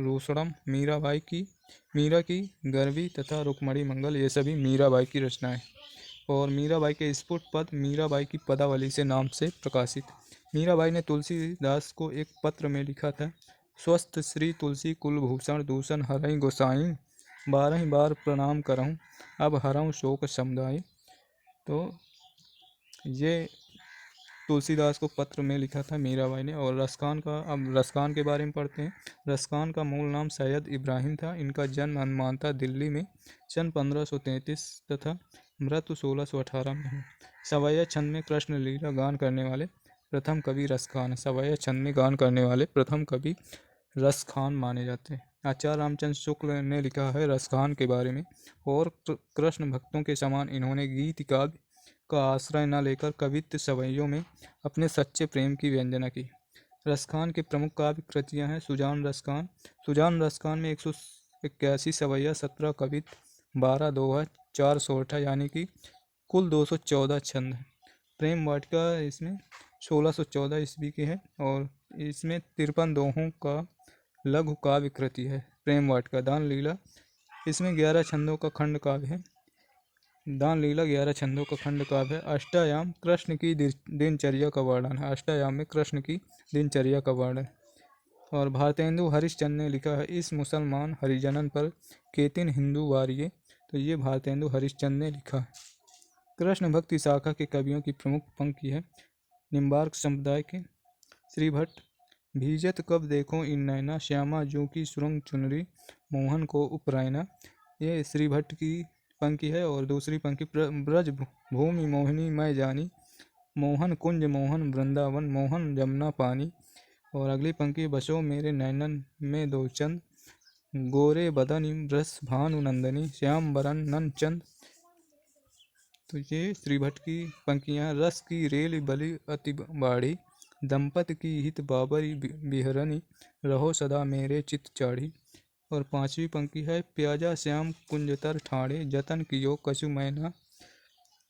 Speaker 1: रूसड़म, मीरा की गर्वी तथा रुक्मणी मंगल, ये सभी मीराबाई की रचनाएं। और मीराबाई के स्फुट पद मीराबाई की पदावली से नाम से प्रकाशित। मीराबाई ने तुलसीदास को एक पत्र में लिखा था, स्वस्थ श्री तुलसी कुलभूषण दूषण हरई गोसाई, 12 बार प्रणाम करऊँ अब हरऊँ शोक समुदाय। तो ये तुलसीदास को पत्र में लिखा था मीराबाई ने। और अब रसखान के बारे में पढ़ते हैं। रसखान का मूल नाम सैयद इब्राहिम था। इनका जन्म अनुमानतः दिल्ली में सन 1533 तथा मृत्यु 1618 में है। सवैया छंद में कृष्ण लीला गान करने वाले प्रथम कवि रसखान। सवैया छंद में गान करने वाले प्रथम कवि रसखान माने जाते हैं। आचार्य रामचंद्र शुक्ल ने लिखा है रसखान के बारे में, और कृष्ण भक्तों के समान इन्होंने गीत काव्य का आश्रय न लेकर कवित्व सवैयों में अपने सच्चे प्रेम की व्यंजना की। रसखान के प्रमुख काव्य कृतियां हैं सुजान रसखान में 181 सवैया, 17 कवित्व, 12 दोहा, 4 सोरठा, यानी कि कुल 214 छंद हैं। प्रेम वाटिका इसमें 1614 ईस्वी की है और इसमें 53 दोहों का लघु काव्य कृति है प्रेम वाटिका। दान लीला इसमें 11 छंदों का खंड काव्य है। दान लीला 11 छंदों का खंड काव्य है। अष्टायाम कृष्ण की दिनचर्या का वर्णन है। अष्टायाम में कृष्ण की दिनचर्या का वर्णन। और भारतेंदु हरिश्चंद्र ने लिखा है, इस मुसलमान हरिजनन पर केतिन हिंदू वारिये। तो ये भारतेंदु हरिश्चंद्र ने लिखा है। कृष्ण भक्ति शाखा के कवियों की प्रमुख पंक्ति है निम्बार्क संप्रदाय के श्री भट्ट, भीजत कब देखो इन नैना, श्यामा जू की सुरंग चुनरी, मोहन को उपरैना। ये श्री भट्ट की पंक्ति है। और दूसरी पंक्ति, ब्रज भूमि मोहिनी मैं जानी, मोहन कुंज मोहन वृंदावन, मोहन जमुना पानी। और अगली पंक्ति, बसो मेरे नैनन में दो चंद, गोरे बदनी रस भानु नंदनी, श्याम बरन नन चंद। तो ये श्री भट्ट की पंक्तियाँ। रस की रेल बलि अति बाढ़ी, दंपत की हित बाबरी बिहरनी, रहो सदा मेरे चित चाढ़ी। और पांचवी पंक्ति है, प्याजा श्याम कुंजतर ठाणे, जतन कियो कछु मैना।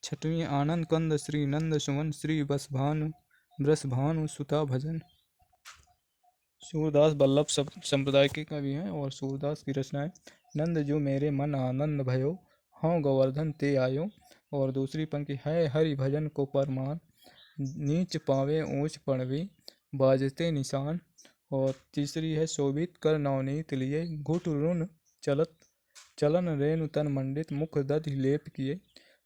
Speaker 1: छठवीं, आनंद कंद श्री नंद सुमन, श्री बसभानु सुता भजन। सूरदास वल्लभ संप्रदाय के कवि हैं और सूरदास की रचनाएं, नंद जो मेरे मन आनंद भयो, हाँ गोवर्धन ते आयो। और दूसरी पंक्ति है, हरि भजन को परमान, नीच पावे ऊंच पड़वी, बाजते निशान। और तीसरी है, शोभित कर नवनीत लिए, घुट रुन चलन रेणु तन मंडित, मुख दधि लेप किए।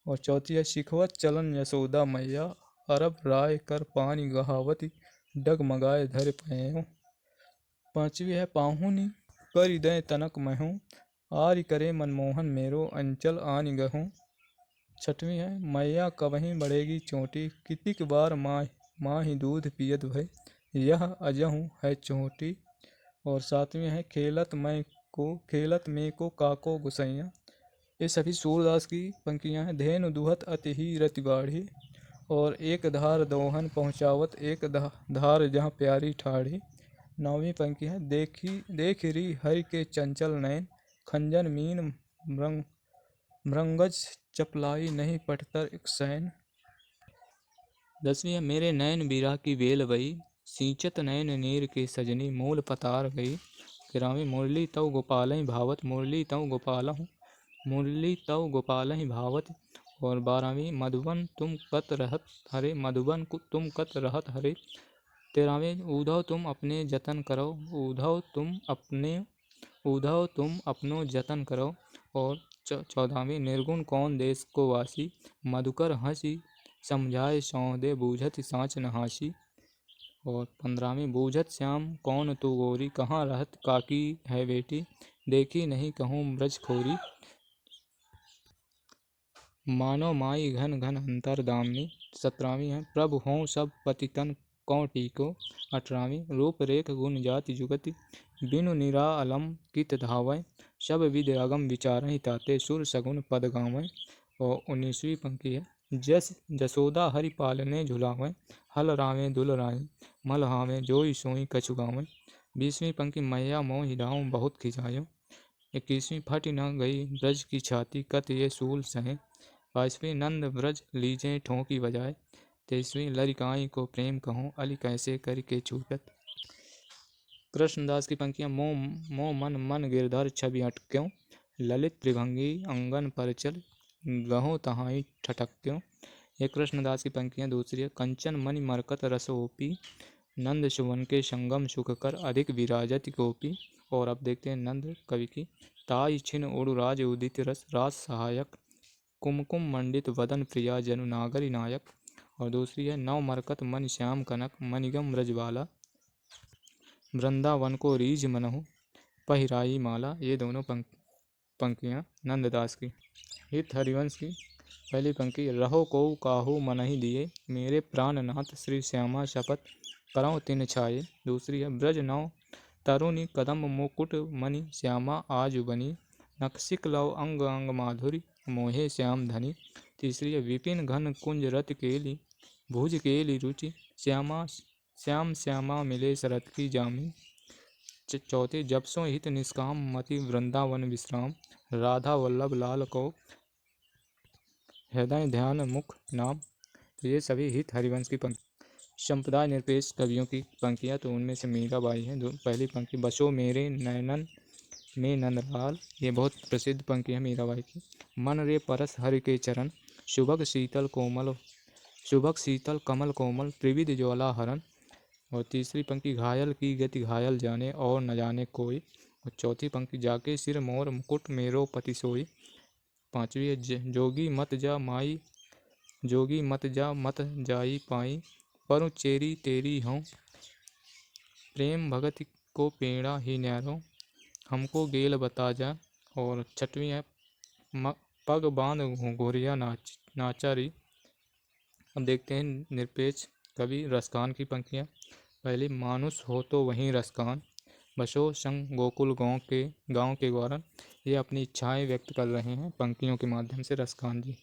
Speaker 1: और चौथी है, शिखवत चलन यशोदा मैया, अरब राय कर पानी गहावती, डगमगाए धर पयो। पांचवी है, पाहुनी कर दय तनक महूँ, आर्य करे मनमोहन मेरो, अंचल आनि गहूँ। छठवीं है मैया कबहीं बढ़ेगी चोटी, कितिक बार माँ ही दूध पियत भय, यह अजहूँ है चोटी। और सातवीं है खेलत में को काको गुसैया। ये सभी सूरदास की पंक्तियां हैं। धेनु दुहत अति ही रति बाढ़ी, और एक धार दोहन पहुँचावत एक धार जहाँ प्यारी ठाढ़ी। नौवीं पंक्ति है देख री हरि के चंचल नयन, खंजन मीन मृंगज चपलाई नहीं पटतर एक सैन। 10वीं है मेरे नयन बिरह की बेल बई, सींचत नयन नीर के सजनी मूल पतार गई। 11वीं मुरली तव गोपालहि भावत, मुरली तव गोपालहि भावत। और 12वीं मधुबन तुम कत रहत हरे, मधुबन तुम कत रहत हरे। 13वीं ऊधव तुम अपने जतन करो, ऊधव तुम अपनो जतन करो। और 14वीं निर्गुण कौन देश को वासी, मधुकर हंसी समझाए सौंदे बूझत साँच नहासी। और 15वीं बूझत श्याम कौन तू गोरी, कहाँ रहत काकी है बेटी, देखी नहीं कहूँ ब्रज खोरी। मानो माई घन घन अंतर दामिनी। 17वीं है प्रभु हों सब पतितन कौं टीको। 18वीं रूप रेख गुण जाति जुगति, बिनु निरालम कित धावै, सब विद अगम विचारहि ताते, सुर सगुन पद गावै। और 19वीं पंक्ति है जसोदा हरि पालने झुलावै, हल रावे दुल राय मल हावे, जोई सोई कछु गावै। 20वीं पंक्ति मैया मोहि डाऊँ बहुत खिजायो। 21वीं फट न गई ब्रज की छाती, कत ये सूल सहे। 22वीं नंद ब्रज लीजें ठोंकी बजाए। 23वीं लरिकाई को प्रेम कहूँ, अली कैसे करके छूटत। कृष्णदास की पंक्तियाँ मो मन गिरधर छवि अटक्यों, ललित त्रिभंगी अंगन पर चल, गहो तहाई ठटक्यों। ये कृष्णदास की पंक्तियाँ दूसरी है। कंचन मणि मरकत रसोपी, नंद सुवन के संगम सुख कर, अधिक विराजति गोपी। और अब देखते हैं नंद कवि की। ताई छिन उड़ु राज उदित रस, राज सहायक, कुमकुम मंडित वदन प्रिया जनु नागरी नायक। और दूसरी है नव मरकत मणि श्याम कनक, मणिगम ब्रजबाला, वृंदावन को रीझ मनहु पहिराई माला। ये दोनों पंक्तियाँ नंददास की। हित हरिवंश की पहली पंक्ति रहो को काहू मनहि दिए, मेरे प्राणनाथ श्री श्यामा शपथ करऊँ तिन छाये। दूसरी है ब्रज नौ तरुणी कदम मुकुट मणि, श्यामा आज बनी, नक्सिक लव अंग अंग माधुरी, मोहे श्याम धनी। तीसरी है विपिन घन कुंज रत केली, भुज केली रुचि, श्याम श्यामा मिले शरत की जामी। चौथी जब सो हित निष्काम मति, वृंदावन विश्राम, राधा वल्लभ लाल को हृदय ध्यान मुख नाम। तो ये सभी हित हरिवंश की पंक्ति। संप्रदाय निरपेक्ष कवियों की पंक्तियाँ, तो उनमें से मीराबाई है। पहली पंक्ति बसो मेरे नयनन में नंदलाल, ये बहुत प्रसिद्ध पंक्ति है मीराबाई की। मन रे परस हरि के चरण, शुभग शीतल कमल कोमल, त्रिविध ज्वाला हरण। और तीसरी पंक्ति घायल की गति घायल जाने, और न जाने कोई। और चौथी पंक्ति जाके सिर मोर मुकुट मेरो पति सोई। पांचवी है जोगी मत जा मत जाई पाई, परु चेरी तेरी हों, प्रेम भगत को पेड़ा ही न्यारो, हमको गेल बता जा। और छठवीं है पग बांध घोरिया नाचारी। अब देखते हैं निरपेक्ष कवि रसखान की पंक्तियाँ। पहली मानुष हो तो वहीं रसखान, बसो संग गोकुल गाँव के ग्वारन। ये अपनी इच्छाएं व्यक्त कर रहे हैं पंक्तियों के माध्यम से रसखान जी।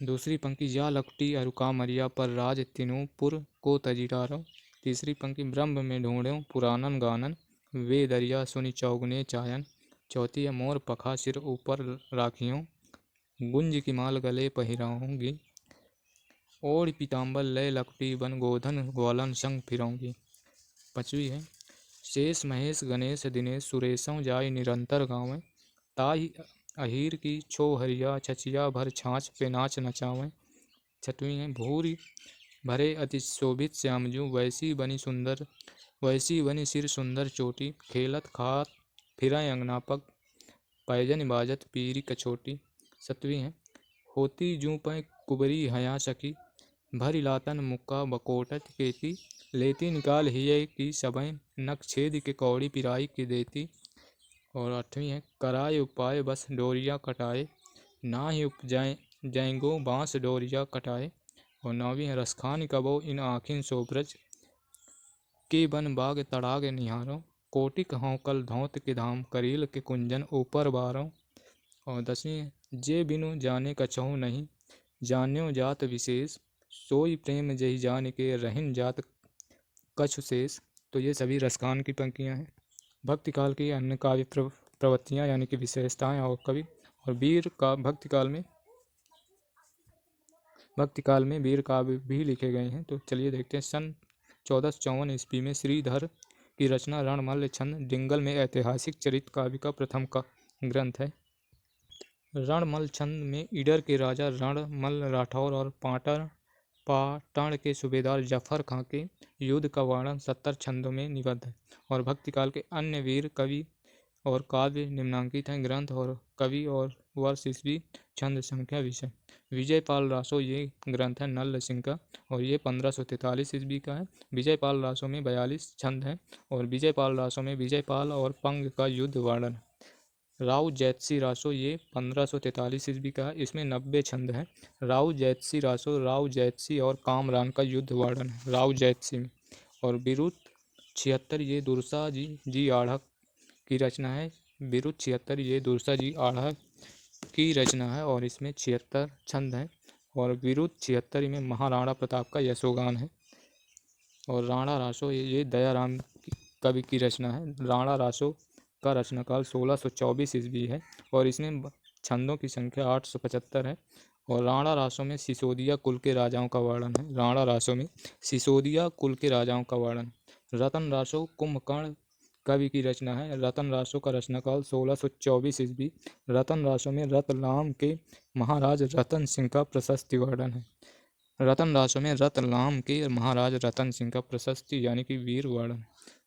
Speaker 1: दूसरी पंक्ति या लकटी अरुका मरिया पर राज तीनों पुर को तजीरारो। तीसरी पंक्ति ब्रह्म में ढूंढो पुरानन गानन, वे दरिया सुनि चौगुने चायन। चौथी है मोर पखा सिर ऊपर राखियों, गुंज की माल गले पहिराऊंगी, ओढ़ पीताम्बर लय लकटी बन गोधन ग्वालन संग फिराऊंगी। पांचवी है शेष महेश गणेश दिनेश, सुरेशों जाय निरंतर गावें, ताई अहीर की छो हरिया छचिया भर छाछ पे नाच नचावें। छठवीं है भूरी भरे अति शोभित श्यामजू, वैसी बनी सिर सुंदर चोटी, खेलत खात फिराय अंगनापक, पैजन बाजत पीरी कछोटी। सतवीं है होती जू पै कुबरी हया सकी, भरी लातन मुक्का बकोटत केती, लेती निकाल हिय की सबैं, नक छेद के कौड़ी पिराई की देती। और आठवीं है कराय उपाय बस डोरिया कटाए, ना ही उपजाए जाएंगो बाँस डोरिया कटाए। और 9वीं है रसखान कबो इन आँखिन सोब्रज के बन बाग तड़ाग निहारो। कोटिक हों कल धौत के धाम करील के कुंजन ऊपर बारों। और 10वीं जे बिनु जाने कछहु नहीं जान्यो जात विशेष सोई प्रेम जहि जान के रहिन जात कछु शेष। तो ये सभी रसखान की पंक्तियाँ हैं। भक्ति काल की अन्य काव्य प्रवृत्तियाँ यानी कि विशेषताएं और कवि और वीर का भक्ति काल में वीर काव्य भी लिखे गए हैं। तो चलिए देखते हैं। सन 1454 ईस्वी में श्रीधर की रचना रणमल्ल छंद डिंगल में ऐतिहासिक चरित्र काव्य का प्रथम का ग्रंथ है। रणमल छंद में ईडर के राजा रणमल राठौर और पाटन के सूबेदार जफर खां के युद्ध का वर्णन 70 छंदों में निबद्ध है। और भक्ति काल के अन्य वीर कवि और काव्य निम्नांकित हैं। ग्रंथ और कवि और वर्ष ईस्वी छंद संख्या विषय। विजयपाल रासो ये ग्रंथ है नल सिंह का और ये 1543 ईस्वी का है। विजयपाल रासो में 42 छंद हैं और विजयपाल रासो में विजयपाल और पंग का युद्ध वर्णन। राव जैतसी रासो ये 1543 ईस्वी का है। इसमें 90 छंद हैं। राव जैतसी रासो राव जैतसी और कामरान का युद्ध वर्णन है राव जैतसी में। और बिरुद 76 ये दुरसा जी आढ़ा की रचना है। बिरुद 76 ये दुरसा जी आढ़ा की रचना है और इसमें 76 छंद हैं। और बिरुद 76 में महाराणा प्रताप का यशोगान है। और राणा रासो ये दयाराम कवि की रचना है। राणा रासो का रचनाकाल 1624 ईस्वी है और इसमें छंदों की संख्या 875 है। और राणा रासो में सिसोदिया कुल के राजाओं का वर्णन है। राणा रासो में सिसोदिया कुल के राजाओं का वर्णन। रतन रासो कुंभकर्ण कवि की रचना है। रतन रासो का रचनाकाल 1624 ईस्वी। रतन रासो में रतलाम के महाराज रतन सिंह का प्रशस्ति वर्णन है। रतन रासो में रतलाम के महाराज रतन सिंह का प्रशस्ति यानी कि वीर वर्णन।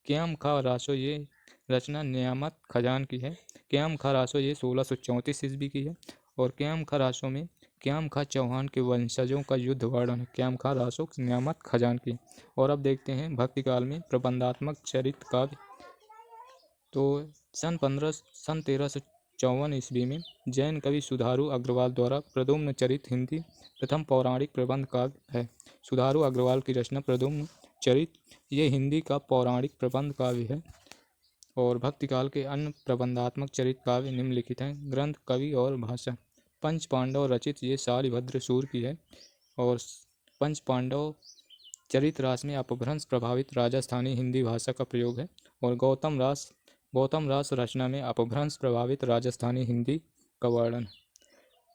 Speaker 1: क्याम खा रासो ये रचना नियामत खजान की है। क्याम खा रासो ये 1634 ईस्वी की है। और क्याम खा रासो में क्याम खा चौहान के वंशजों का युद्ध वर्णन है। क्याम खा रासो नियामत खजान की। और अब देखते हैं भक्ति काल में प्रबंधात्मक चरित्र काव्य। तो सन 1354 ईस्वी में जैन कवि सुधारू अग्रवाल द्वारा प्रद्युम्न चरित हिंदी प्रथम पौराणिक प्रबंध काव्य है। सुधारू अग्रवाल की रचना प्रद्युम्न चरित ये हिंदी का पौराणिक प्रबंध काव्य है। और भक्ति काल के अन्य प्रबंधात्मक चरित्र काव्य निम्नलिखित हैं। ग्रंथ कवि और भाषा। पंच पांडव रचित ये शालिभद्र सूर की है। और पंच पांडव चरित रास में अपभ्रंश प्रभावित राजस्थानी हिंदी भाषा का प्रयोग है। और गौतम रास रचना में अपभ्रंश प्रभावित राजस्थानी हिंदी का वर्णन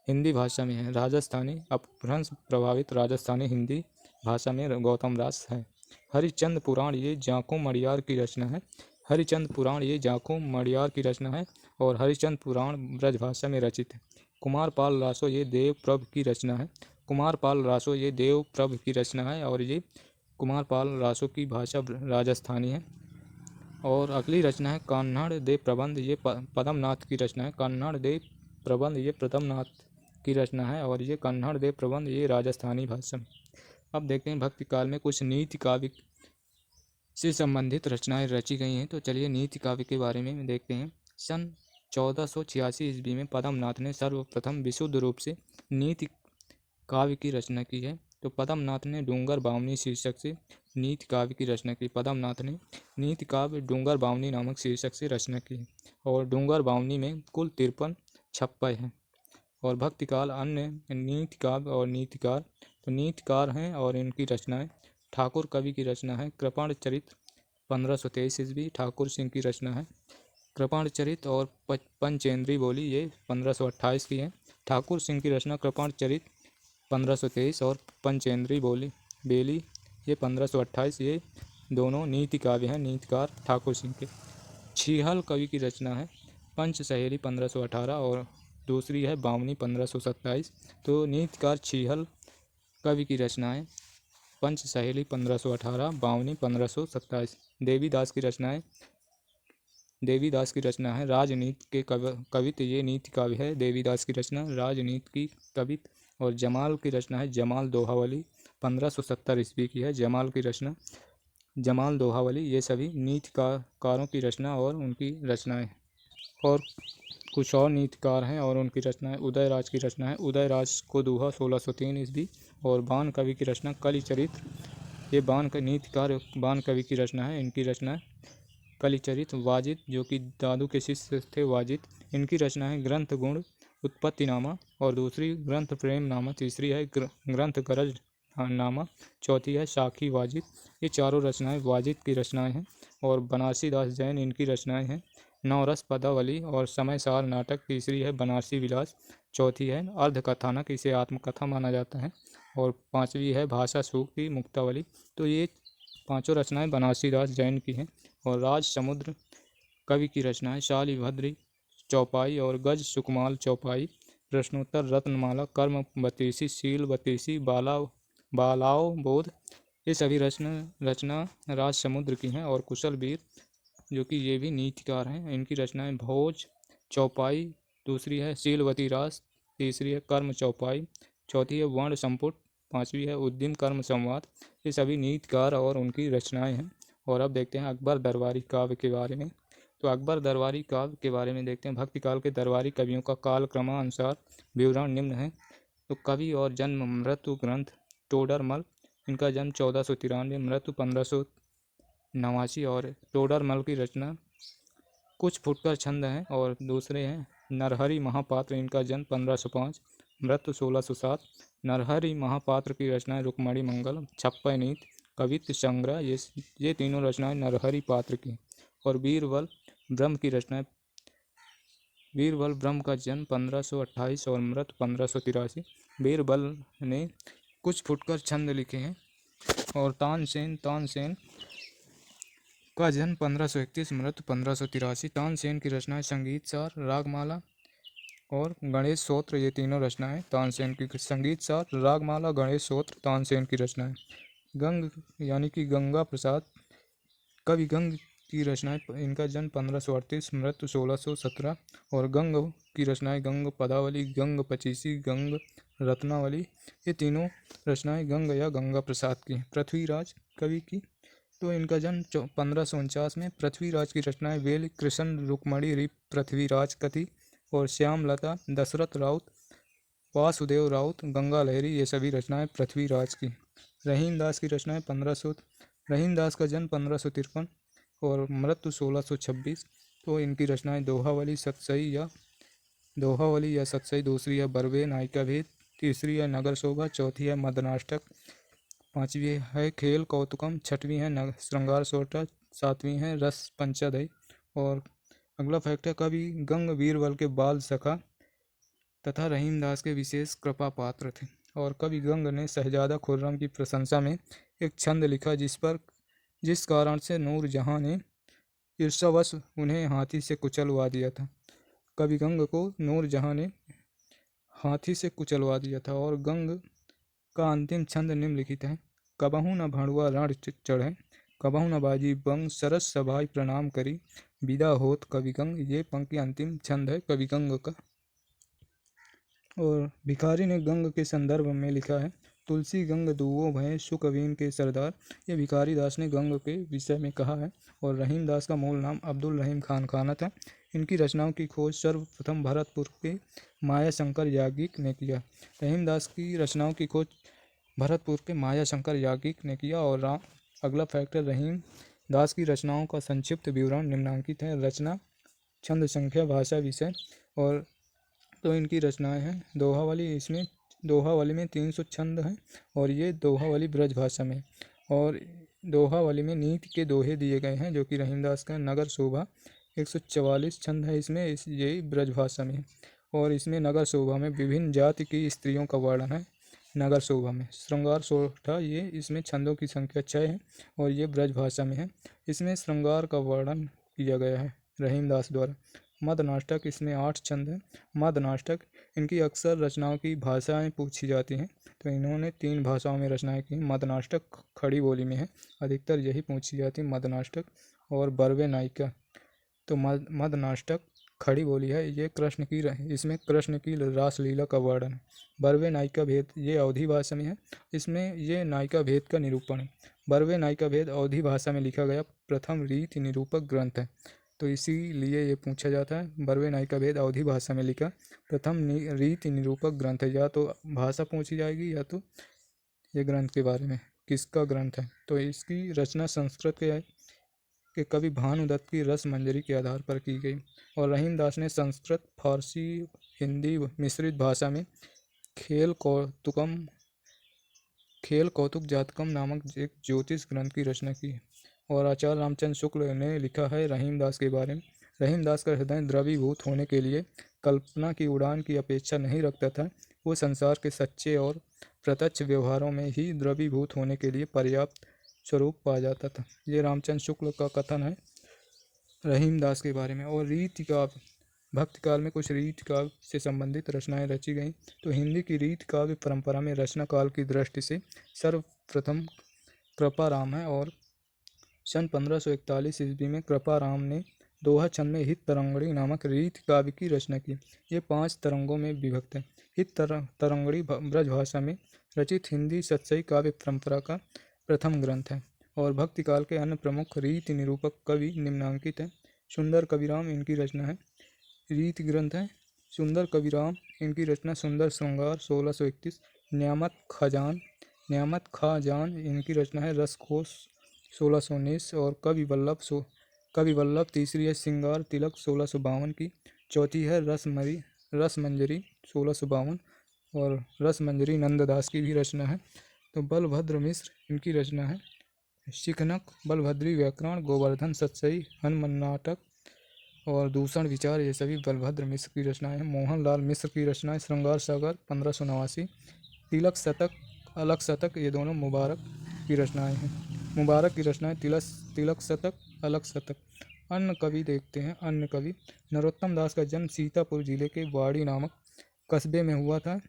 Speaker 1: हिंदी भाषा में है। राजस्थानी अपभ्रंश प्रभावित राजस्थानी हिंदी भाषा में गौतम रास है। हरिचंद पुराण ये जाको मड़ियार की रचना है। हरिचंद पुराण ये जाको मड़ियार की रचना है और हरिचंद पुराण ब्रजभाषा में रचित है। कुमारपाल रासो ये देवप्रभ की रचना है। कुमारपाल रासो ये देवप्रभ की रचना है और ये कुमारपाल रासो की भाषा राजस्थानी है। और अगली रचना है कन्नड़ दे प्रबंध ये पदमनाथ की रचना है। कन्नड़ दे प्रबंध ये पदमनाथ की रचना है और ये कन्नड़ दे प्रबंध ये राजस्थानी भाषा में। अब देखते हैं भक्ति काल में कुछ नीति काव्य से संबंधित रचनाएं रची गई हैं। तो चलिए नीति काव्य के बारे में देखते हैं। सन 1486 ईस्वी में पदमनाथ ने सर्वप्रथम विशुद्ध रूप से नीति काव्य की रचना की है। तो पदमनाथ ने डूंगर बावनी शीर्षक से नीति काव्य की रचना की। पदमनाथ ने नीति काव्य डूंगर बावनी नामक शीर्षक से रचना की और डूंगर बावनी में कुल 53 छप्पय हैं। और भक्ति काल अन्य नीति काव्य और नीतिकार। तो नीतिकार हैं और इनकी रचनाएं ठाकुर कवि की रचना है कृपाण चरित 1523 ईस्वी ठाकुर सिंह की रचना है। कृपाण चरित और पंचेंद्री बोली ये 1528 की है। ठाकुर सिंह की रचना कृपाण चरित 1523 और पंचेंद्री बेली ये 1528। ये दोनों नीति काव्य हैं। नीतिकार ठाकुर सिंह के। छीहल कवि की रचना है पंच सहेली 1518 और दूसरी है बावनी 1527। तो नीतिकार छीहल कवि की रचना है पंच सहेली 1518 बावनी 1527। देवीदास की रचना है राजनीति के कवित ये नीति काव्य है। देवीदास की रचना राजनीति की कवित। और जमाल की रचना है जमाल दोहावली 1570 ईस्वी की है। जमाल की रचना जमाल दोहावली ये सभी नीतिकारों की रचना और उनकी रचनाएं। और कुछ और नीतिकार हैं और उनकी रचना है। उदयराज की रचना है। उदयराज को दोहा 1603 ईस्वी। और बाण कवि की रचना कलिचरित। ये बाण का नीतिकार बाण कवि की रचना है। इनकी रचना है कलिचरित। वाजिद जो कि दादू के शिष्य थे वाजिद, इनकी रचना है ग्रंथ गुण उत्पत्तिनामा। और दूसरी ग्रंथ प्रेम नामा। तीसरी है ग्रंथ गरज नामा। चौथी है साखी वाजिद। ये चारों रचनाएं वाजिद की रचनाएं हैं। और बनारसी दास जैन इनकी रचनाएं हैं। नवरस पदावली और समय सार नाटक। तीसरी है बनारसी विलास। चौथी है अर्धकथानक, इसे आत्मकथा माना जाता है। और पांचवी है भाषा सूक्ति मुक्तावली। तो ये पांचों रचनाएं बनारसी दास जैन की हैं। और राज समुद्र कवि की रचना है शालिभद्री चौपाई और गज सुकमाल चौपाई। प्रश्नोत्तर रत्नमाला कर्म बतीसी शील बतीसी बालाओ बोध। ये सभी रचना राज समुद्र की हैं। और कुशल वीर जो कि ये भी नीतिकार हैं, इनकी रचनाएं भोज चौपाई। दूसरी है शीलवती रास। तीसरी है कर्म चौपाई। चौथी है वर्ण संपुट। पांचवी है उद्यम कर्म संवाद। ये सभी नीतिकार और उनकी रचनाएं हैं। और अब देखते हैं अकबर दरबारी काव्य के बारे में। तो अकबर दरबारी काव्य के बारे में देखते हैं। भक्ति काल के दरबारी कवियों का काल क्रमानुसार विवरण निम्न है। तो कवि और जन्म मृत्यु ग्रंथ टोडरमल, इनका जन्म 1493, मृत्यु 1589। और टोडरमल की रचना कुछ फुटकर छंद हैं। और दूसरे हैं नरहरि महापात्र, इनका जन्म 1505, मृत्यु 1607। नरहरि महापात्र की रचनाएं रुक्मणी मंगल, छप्पय नीत, कवित्व संग्रह, ये तीनों रचनाएं नरहरि पात्र की। और बीरबल ब्रह्म की रचनाएं। बीरबल ब्रह्म का जन्म 1528 और मृत्यु 1583। बीरबल ने कुछ फुटकर छंद लिखे हैं। और तानसेन का जन्म 1531, मृत्यु 1583। तानसेन की रचनाएं संगीत सार, रागमाला और गणेश स्तोत्र, ये तीनों रचनाएं तानसेन की। संगीत सार, रागमाला, गणेश स्तोत्र तानसेन की रचनाएं। गंग यानी कि गंगा प्रसाद कवि गंग की रचनाएं। इनका जन्म 1538, मृत्यु 1617। और गंग की रचनाएं गंग पदावली, गंग पचीसी, गंग रत्नावली, ये तीनों रचनाएं गंग या गंगा प्रसाद की। पृथ्वीराज कवि की, तो इनका जन्म 1549 में। पृथ्वीराज की रचनाएं वेल कृष्ण रुक्मणी री पृथ्वीराज कथि और श्यामलता दशरथ राउत वासुदेव राउत गंगा लहरी, ये सभी रचनाएं पृथ्वीराज की। रहीमदास की रचनाएं 1500। रहीमदास का जन्म 1553 और मृत्यु 1626। तो इनकी रचनाएं दोहावली या सतसई। दूसरी है बरवे नायिका भेद। तीसरी है नगर शोभा। चौथी है मदनाष्टक। पांचवी है खेल कौतुकम। छठवीं है श्रृंगार सोटा। सातवीं है रस पंचादय। और अगला फैक्ट है कवि गंग बीरबल के बाल सखा तथा रहीमदास के विशेष कृपा पात्र थे। और कवि गंग ने शहजादा खुर्रम की प्रशंसा में एक छंद लिखा जिस कारण से नूरजहां ने ईर्ष्यावश उन्हें हाथी से कुचलवा दिया था। कवि गंग को नूरजहां ने हाथी से कुचलवा दिया था। और गंग का अंतिम छंद निम्नलिखित है। कबहू न भणुआ रण चढ़े, कबहू न बाजी बंग, सरस सभाई प्रणाम करी, विदा होत कवि गंग। ये पंक्ति अंतिम छंद है कवि गंग का। और भिखारी ने गंग के संदर्भ में लिखा है। तुलसी गंग दुओ भय सुकवीन के सरदार, ये भिखारी दास ने गंग के विषय में कहा है। और रहीम दास का मूल नाम अब्दुल रहीम खान खानत है। इनकी रचनाओं की खोज सर्वप्रथम भरतपुर के माया शंकर याज्ञिक ने किया। रहीम दास की रचनाओं की खोज भरतपुर के माया शंकर याज्ञिक ने किया। और अगला फैक्टर रहीम दास की रचनाओं का संक्षिप्त विवरण निम्नांकित है। रचना, छंद संख्या, भाषा, विषय। और तो इनकी रचनाएं हैं दोहावली। इसमें दोहावली में 300 छंद हैं। और ये दोहावली ब्रज भाषा में। और दोहावली में नीति के दोहे दिए गए हैं जो कि रहीमदास का। नगर शोभा 144 छंद है इसमें, ये ब्रज भाषा में। और इसमें नगर शोभा में विभिन्न जाति की स्त्रियों का वर्णन है। नगर शोभा में श्रृंगार सोठा, ये इसमें छंदों की संख्या 6 है। और ये ब्रज भाषा में है। इसमें श्रृंगार का वर्णन किया गया है रहीमदास द्वारा। मदनाष्टक, इसमें 8 छंद हैं। मदनाष्टक, इनकी अक्सर रचनाओं की भाषाएं पूछी जाती हैं। तो इन्होंने 3 भाषाओं में रचनाएं की। मदनाष्टक खड़ी बोली में है, अधिकतर यही पूछी जाती है मदनाष्टक। और बरवे नायिका, तो मदनाष्टक खड़ी बोली है। ये इसमें कृष्ण की रासलीला का वर्णन है। बरवे नायिका भेद, ये अवधी भाषा में है। इसमें ये नायिका भेद का निरूपण है। बरवे नायिका भेद अवधी भाषा में लिखा गया प्रथम रीति निरूपक ग्रंथ है। तो इसीलिए ये पूछा जाता है। बर्वे नाई का भेद अवधी भाषा में लिखा प्रथम रीति निरूपक ग्रंथ है। या तो भाषा पूछी जाएगी या तो ये ग्रंथ के बारे में किसका ग्रंथ है। तो इसकी रचना संस्कृत के कवि भानुदत्त की रस मंजरी के आधार पर की गई। और रहीम दास ने संस्कृत, फारसी, हिंदी मिश्रित भाषा में खेल कौतुक जातकम नामक एक ज्योतिष ग्रंथ की रचना की। और आचार्य रामचंद्र शुक्ल ने लिखा है रहीम दास के बारे में। रहीम दास का हृदय द्रवीभूत होने के लिए कल्पना की उड़ान की अपेक्षा नहीं रखता था। वो संसार के सच्चे और प्रत्यक्ष व्यवहारों में ही द्रवीभूत होने के लिए पर्याप्त स्वरूप पा जाता था। ये रामचंद्र शुक्ल का कथन है रहीम दास के बारे में। और रीति काव्य, भक्ति काल में कुछ रीति काव्य से संबंधित रचनाएं रची गईं। तो हिंदी की रीति काव्य परंपरा में रचना काल की दृष्टि से सर्वप्रथम कृपाराम है। और सन 1541 ईस्वी में कृपाराम ने दोहा छंद में हित तरंगड़ी नामक रीति काव्य की रचना की। ये 5 तरंगों में विभक्त है। हित तरंगड़ी ब्रजभाषा में रचित हिंदी सतसई काव्य परंपरा का प्रथम ग्रंथ है। और भक्ति काल के अन्य प्रमुख रीति निरूपक कवि निम्नांकित हैं। सुंदर कविराम इनकी रचना है। रीति ग्रंथ है सुंदर कविराम, इनकी रचना सुंदर श्रृंगार 1631। न्यामत खाजान इनकी रचना है रसकोश 1619। और कवि वल्लभ तीसरी है सिंगार तिलक 1652 की। चौथी है रसमंजरी 1652। और रसमंजरी नंददास की भी रचना है। तो बलभद्र मिश्र इनकी रचना है शिखनक, बलभद्री व्याकरण, गोवर्धन सतसई, हनुमान नाटक और दूषण विचार, ये सभी बलभद्र मिश्र की रचनाएं हैं। मोहनलाल मिश्र की रचनाएं श्रृंगार सागर 1589, तिलक शतक, अलग शतक, ये दोनों मुबारक की रचनाएं हैं। मुबारक की रचनाएं तिलक शतक, अलग शतक। अन्य कवि देखते हैं। अन्य कवि नरोत्तम दास का जन्म सीतापुर जिले के वाड़ी नामक कस्बे में हुआ था।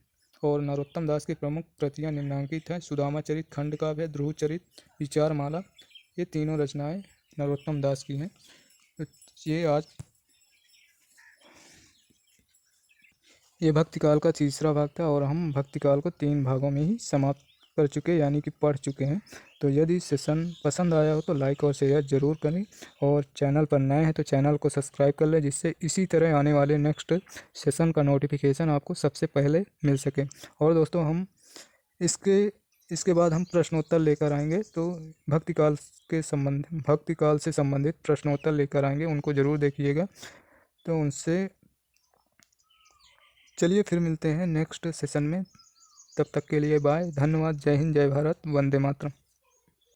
Speaker 1: और नरोत्तम दास की प्रमुख कृतियाँ निम्नांकित हैं। सुदामा चरित खंड काव्य, ध्रुव चरित, विचारमाला, ये तीनों रचनाएं नरोत्तम दास की हैं। ये भक्तिकाल का तीसरा भाग था। और हम भक्तिकाल को 3 भागों में ही समाप्त कर चुके यानी कि पढ़ चुके हैं। तो यदि सेशन पसंद आया हो तो लाइक और शेयर ज़रूर करें। और चैनल पर नए हैं तो चैनल को सब्सक्राइब कर लें, जिससे इसी तरह आने वाले नेक्स्ट सेशन का नोटिफिकेशन आपको सबसे पहले मिल सके। और दोस्तों हम इसके बाद हम प्रश्नोत्तर लेकर आएंगे। तो भक्तिकाल से संबंधित प्रश्नोत्तर लेकर आएंगे, उनको ज़रूर देखिएगा। तो उनसे चलिए फिर मिलते हैं नेक्स्ट सेशन में। तब तक के लिए बाय, धन्यवाद, जय हिंद, जय भारत, वंदे मातरम।